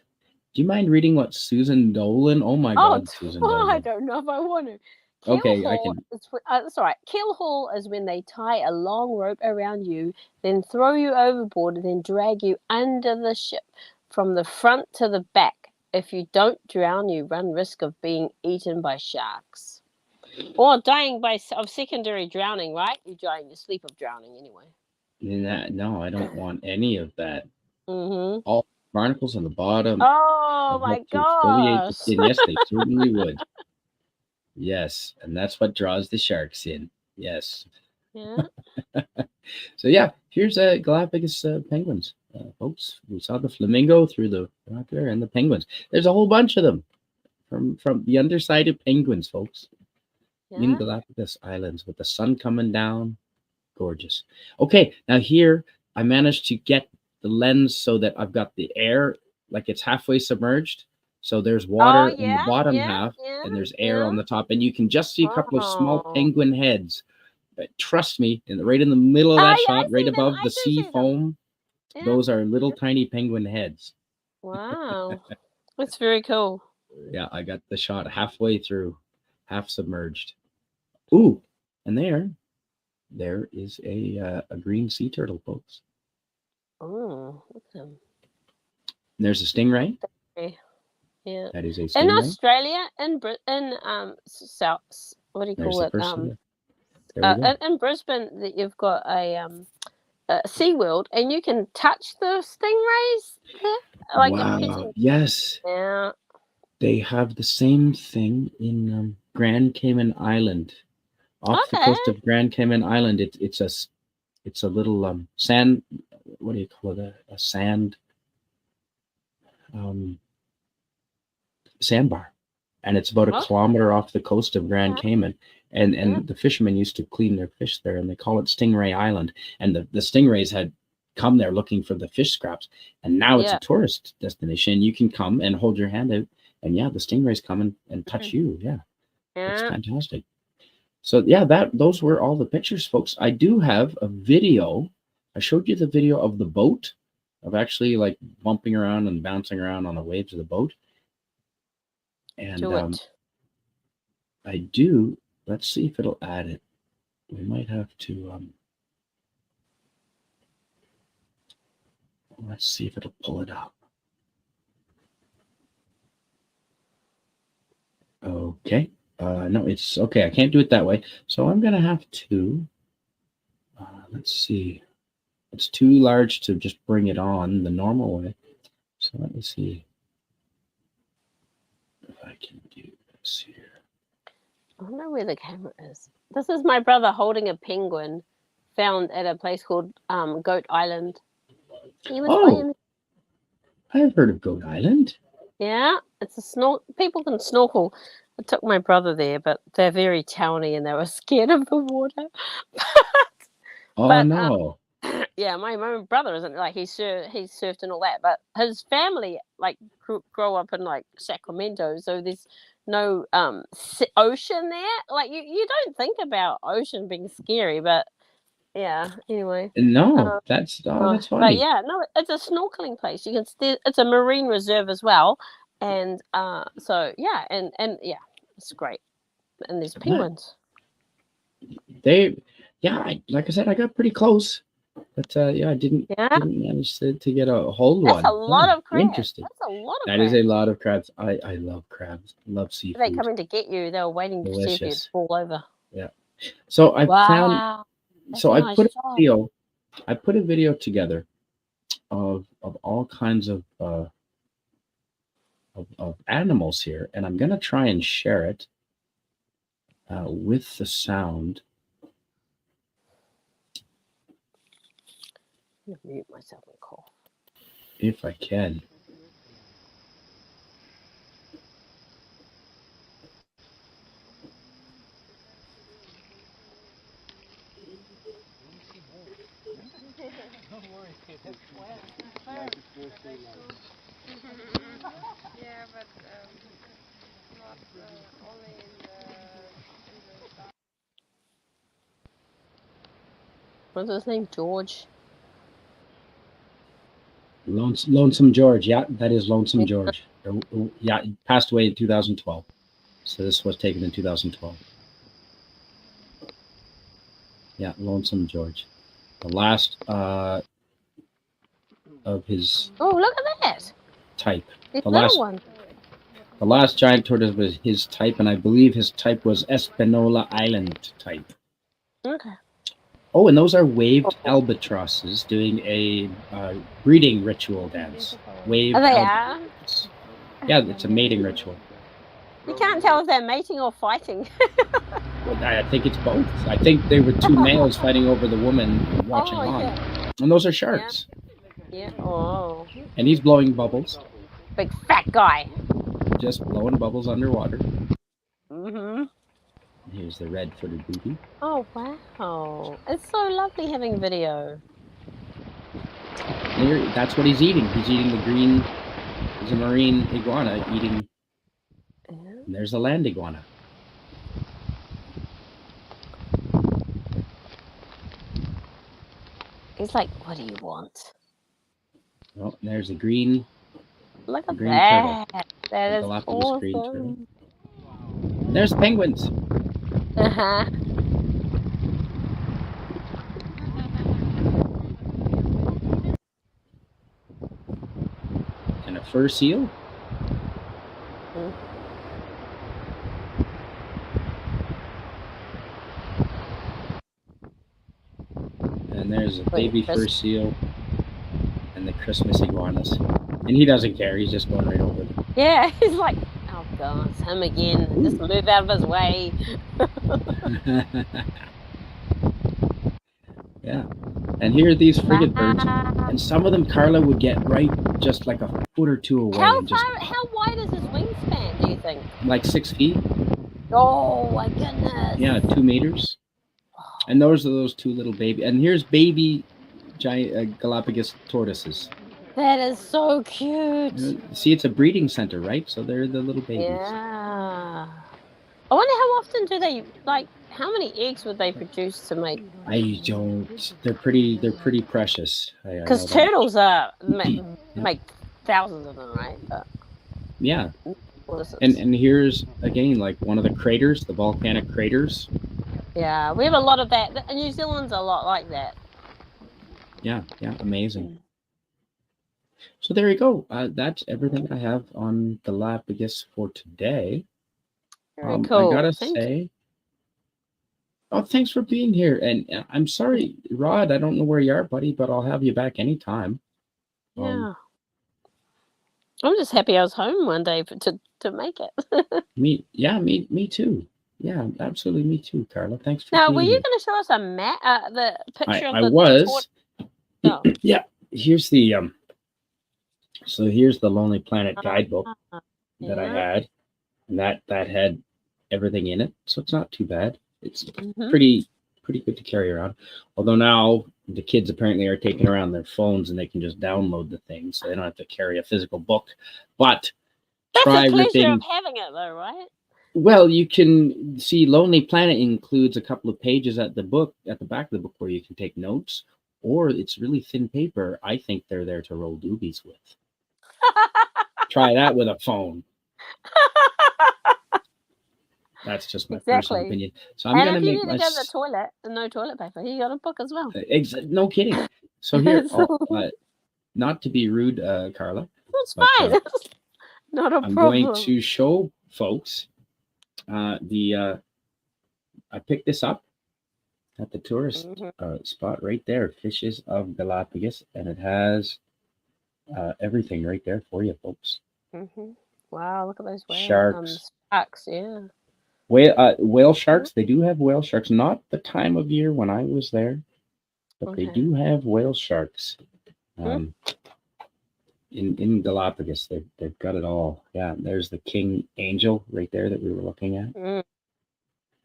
do you mind reading what Susan Dolan? Oh my God, Susan Dolan. I don't know if I want to. I can. That's all right. Keel haul is when they tie a long rope around you, then throw you overboard, and then drag you under the ship from the front to the back. If you don't drown, you run risk of being eaten by sharks. Or dying of secondary drowning, right? You die in your sleep of drowning anyway. No, I don't want any of that. Mm-hmm. All barnacles on the bottom. Oh my gosh. Yes, they certainly would. Yes, and that's what draws the sharks in. Yes. Yeah. So yeah, here's Galapagos penguins, folks. We saw the flamingo through the rock there, and the penguins. There's a whole bunch of them from the underside of penguins, folks, in Galapagos Islands with the sun coming down. Gorgeous. Okay, now here I managed to get the lens so that I've got the air like it's halfway submerged. So there's water in the bottom half, and there's air on the top, and you can just see a couple of small penguin heads. But trust me, right in the middle of that shot, right above the sea foam, those are little tiny penguin heads. Wow, that's very cool. Yeah, I got the shot halfway through, half submerged. Ooh, and there is a green sea turtle, folks. Oh, look at him. There's a stingray. Yeah, that is a stingray. In Australia, in South, what do you call it? In Brisbane, you've got a SeaWorld, and you can touch the stingrays there. Like wow! Yes. Yeah. They have the same thing in Grand Cayman Island. Off the coast of Grand Cayman Island, it's a little sand. What do you call it? A sand sandbar, and it's about a kilometer off the coast of Grand Cayman. And the fishermen used to clean their fish there, and they call it Stingray Island. And the stingrays had come there looking for the fish scraps, and now it's a tourist destination. You can come and hold your hand out, and the stingrays come and touch you. Yeah, it's fantastic. So those were all the pictures, folks. I do have a video. I showed you the video of the boat, of actually like bumping around and bouncing around on the waves of the boat. And I do. Let's see if it'll add it. We might have to. Let's see if it'll pull it up. Okay. No, it's okay. I can't do it that way. So I'm going to have to, let's see. It's too large to just bring it on the normal way. So let me see if I can do this here. I don't know where the camera is. This is my brother holding a penguin found at a place called Goat Island. I've heard of Goat Island. Yeah, it's a snorkel. People can snorkel. I took my brother there, but they're very towny and they were scared of the water. No. Yeah, my brother isn't like he surfed and all that, but his family like grow up in like Sacramento, so there's no ocean there. Like you don't think about ocean being scary, but yeah. Anyway. No, that's funny. But yeah, no, it's a snorkeling place. You can it's a marine reserve as well, and so yeah, and yeah, it's great. And there's penguins. Like I said, I got pretty close, but I didn't manage to get a whole one. That's a lot of crabs. Interesting. That's a lot of crabs. That is a lot of crabs. I love crabs. Love seafood. They're coming to get you. They were waiting to see if you'd fall over. Yeah. So I found. So I put a video together of all kinds of animals here, and I'm gonna try and share it with the sound. I'm gonna mute myself and cough. If I can. Yeah, but not only in the What's his name? George? Lonesome George. Yeah, that is Lonesome George. Yeah, he passed away in 2012. So this was taken in 2012. Yeah, Lonesome George. The last of his look at that type. The last one. The last giant tortoise was his type, and I believe his type was Espanola Island type. Okay. Oh, and those are waved albatrosses doing a breeding ritual dance. Waved Oh, they albatross. Yeah, it's a mating ritual. You can't tell if they're mating or fighting. Well, I think it's both. I think they were two males fighting over the woman watching on. Yeah. And those are sharks. Yeah. Oh. And he's blowing bubbles. Big fat guy. Just blowing bubbles underwater. Mm-hmm. Here's the red-footed boobie. Oh, wow. It's so lovely having video. Here, that's what he's eating. He's eating the green. He's a marine iguana eating. And there's a land iguana. He's like, what do you want? Oh, and there's a green. Look at green that. turtle. That is Galapagos green turtle. awesome. There's penguins. Uh-huh. And a fur seal. And there's a baby fur seal and the Christmas iguanas. And he doesn't care. He's just going right over them. Yeah, he's like, oh, God, it's him again. Just move out of his way. Yeah. And here are these frigate birds. And some of them, Carla, would get right just like a foot or two away. How and just, wide is his wingspan, do you think? like 6 feet. Oh, my goodness. Yeah, 2 meters. And those are those two little baby. And here's baby giant Galapagos tortoises. That is so cute. See, it's a breeding center, right? So they're the little babies. Yeah. I wonder how often do they, like, how many eggs would they produce to make? I don't. They're pretty precious. Because turtles make thousands of them, right? But yeah. And here's again like one of the craters, the volcanic craters. Yeah, we have a lot of that. New Zealand's a lot like that. Yeah, amazing. So there you go. That's everything I have on Galapagos for today. Very cool. I gotta say, oh, thanks for being here. And I'm sorry, Rod, I don't know where you are, buddy, but I'll have you back anytime. Yeah. I'm just happy I was home one day to make it. Me too. Yeah, absolutely, me too, Carla. Thanks for now, being were you here. going to show us a map, the picture of the... I was. Oh. Yeah, here's the so here's the Lonely Planet guidebook that I had, and that had everything in it, so it's not too bad. It's pretty good to carry around. Although now the kids apparently are taking around their phones and they can just download the thing, so they don't have to carry a physical book. But that's try the pleasure ripping. Of having it, though, right? Well, you can see Lonely Planet includes a couple of pages at the back of the book where you can take notes, or it's really thin paper. I think they're there to roll doobies with. Try that with a phone. That's just my personal opinion. So I'm gonna make my. And if you need to go to the toilet and no toilet paper, you got a book as well. No kidding. So here, not to be rude, Carla. It's fine. Not a problem. I'm going to show folks. I picked this up at the tourist spot right there, Fishes of Galapagos, and it has everything right there for you, folks. Wow, look at those whales. Sharks, yeah. Whale sharks. They do have whale sharks. Not the time of year when I was there, but they do have whale sharks. In Galapagos, they've got it all. Yeah, there's the king angel right there that we were looking at. And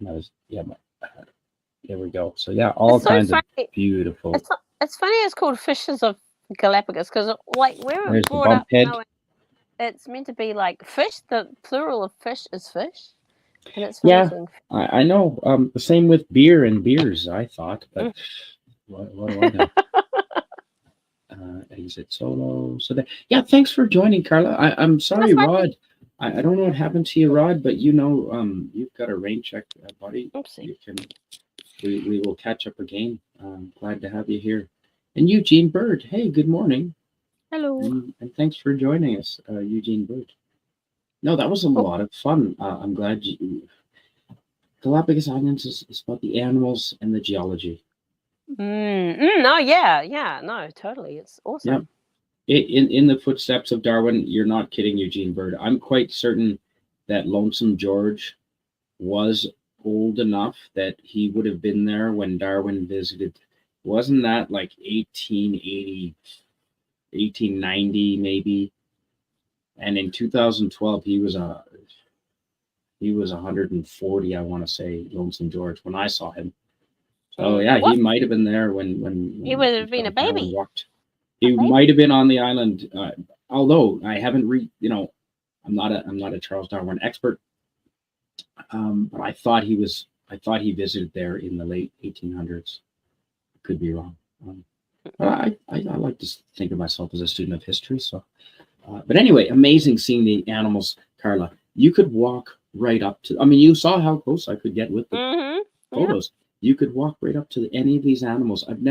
that was there we go. So yeah, all kinds of beautiful. It's funny. It's called Fishes of Galapagos because like we were brought up knowing it's meant to be like fish. The plural of fish is fish, and it's I know. The same with beer and beers. I thought, but what do I know? Exit solo. So thanks for joining, Carla. I'm sorry, Rod. I don't know what happened to you, Rod, but you've got a rain check, buddy. Oopsie. We will catch up again. Glad to have you here. And Eugene Bird, hey, good morning. Hello. And thanks for joining us, Eugene Bird. No, that was a lot of fun. I'm glad you. Galapagos Islands is about the animals and the geology. No, yeah, no, totally. It's awesome. In the footsteps of Darwin, you're not kidding, Eugene Bird. I'm quite certain that Lonesome George was old enough that he would have been there when Darwin visited. Wasn't that like 1880, 1890 maybe? And in 2012, he was 140, I want to say, Lonesome George, when I saw him. So yeah, What? he might have been there when He would have been a Darwin baby. walked. He might have been on the island, although I haven't I'm not a Charles Darwin expert, but I thought he visited there in the late 1800s. Could be wrong. But I like to think of myself as a student of history. So, but anyway, amazing seeing the animals, Carla. You could walk right up to. I mean, you saw how close I could get with the photos. You could walk right up to any of these animals. I've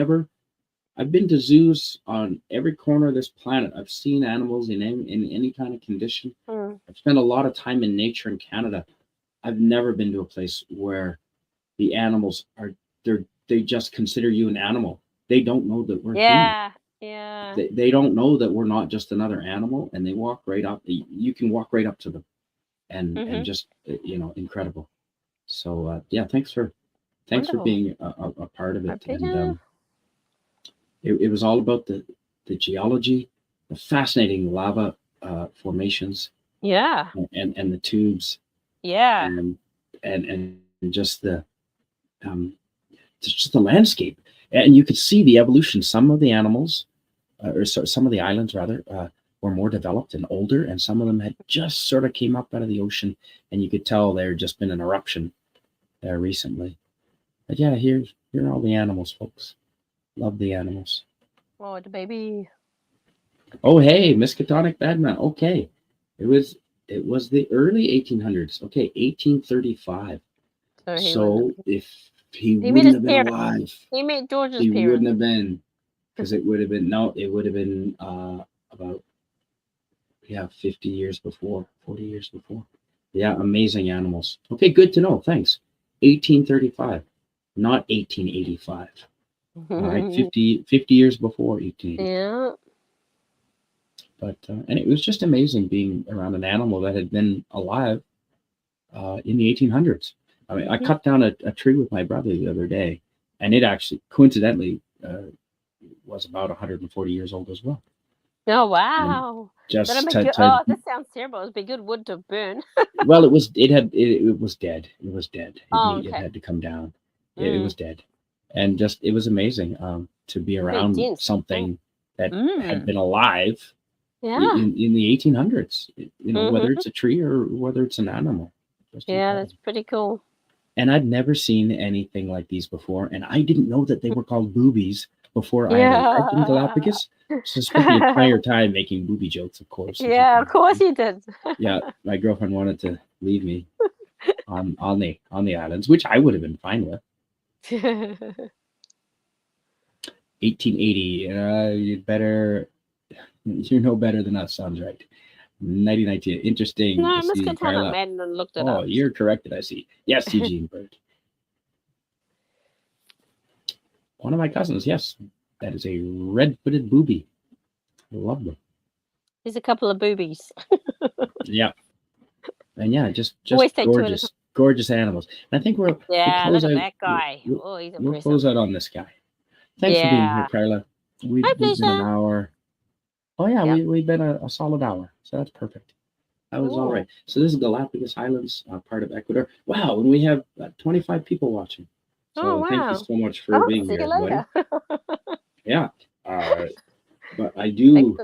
been to zoos on every corner of this planet. I've seen animals in any kind of condition. I've spent a lot of time in nature in Canada. I've never been to a place where the animals they just consider you an animal. They don't know that we're human. Yeah. They don't know that we're not just another animal, and they walk right up. You can walk right up to them, and just incredible. So yeah, thanks for being a part of it. And it was all about the geology, the fascinating lava formations. Yeah. And the tubes. Yeah. And just the landscape, and you could see the evolution. Some of the animals, some of the islands rather, were more developed and older, and some of them had just sort of came up out of the ocean, and you could tell there had just been an eruption there recently. But yeah, here are all the animals, folks. Love the animals. Oh, the baby. Oh, hey, Miskatonic Badman. Okay, it was the early 1800s. Okay, 1835. So if he wouldn't have been alive, he met George's he parents. wouldn't have been, because it would have been about 50 years before, 40 years before. Yeah, amazing animals. Okay, good to know. Thanks. 1835, not 1885. All right, 50 years before 18. Yeah. But and it was just amazing being around an animal that had been alive in the 1800s. I mean, I cut down a tree with my brother the other day, and it actually coincidentally was about 140 years old as well. Oh wow! That sounds terrible. It'd be good wood to burn. Well, it was dead. It was dead. It had to come down. It was dead, and just it was amazing to be around something that had been alive in the 1800s. Whether it's a tree or whether it's an animal. That's pretty cool. And I'd never seen anything like these before, and I didn't know that they were called boobies before I arrived in Galapagos. So I spent the entire time making booby jokes, of course. Yeah, of course you did. Yeah, my girlfriend wanted to leave me on the islands, which I would have been fine with. 1880. You know better than us. Sounds right. 1919. Interesting. No, Miskatonic Badman looked it up. Oh, you're corrected, I see. Yes, Eugene Bird. One of my cousins, yes. That is a red-footed boobie. I love them. There's a couple of boobies. Yeah. And yeah, just gorgeous animals. And I think we'll close out that guy. He's we'll close out on this guy. Thanks for being here, Carla. We've been an hour. Oh yeah, we've been a solid hour, so that's perfect. That was all right. So this is Galapagos Islands, part of Ecuador. Wow, and we have 25 people watching. So thank you so much for being here, everybody. Yeah, but I do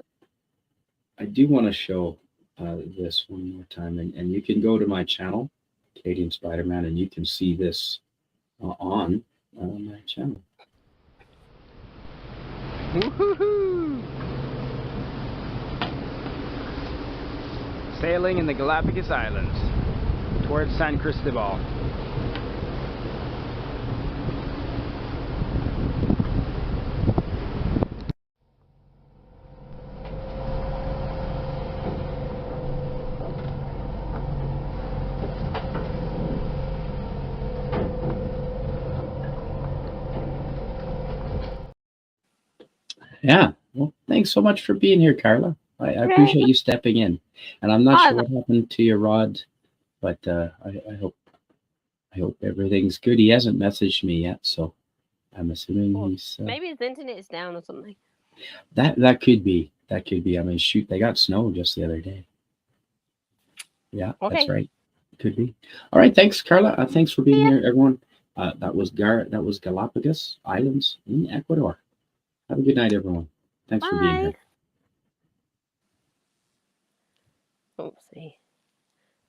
want to show this one more time, and you can go to my channel, Canadian Spider-Man, and you can see this on my channel. Woohoo! Sailing in the Galapagos Islands towards San Cristobal. Yeah. Well, thanks so much for being here, Carla. I appreciate you stepping in. And I'm not sure what happened to your rod, but I hope everything's good. He hasn't messaged me yet, so I'm assuming he's maybe his internet is down or something. that could be. That could be. I mean, shoot, they got snow just the other day. Yeah, that's right. Could be. All right, thanks, Carla. Thanks for being here, everyone. That was Galapagos Islands in Ecuador. Have a good night, everyone. Thanks for being here. Oopsie.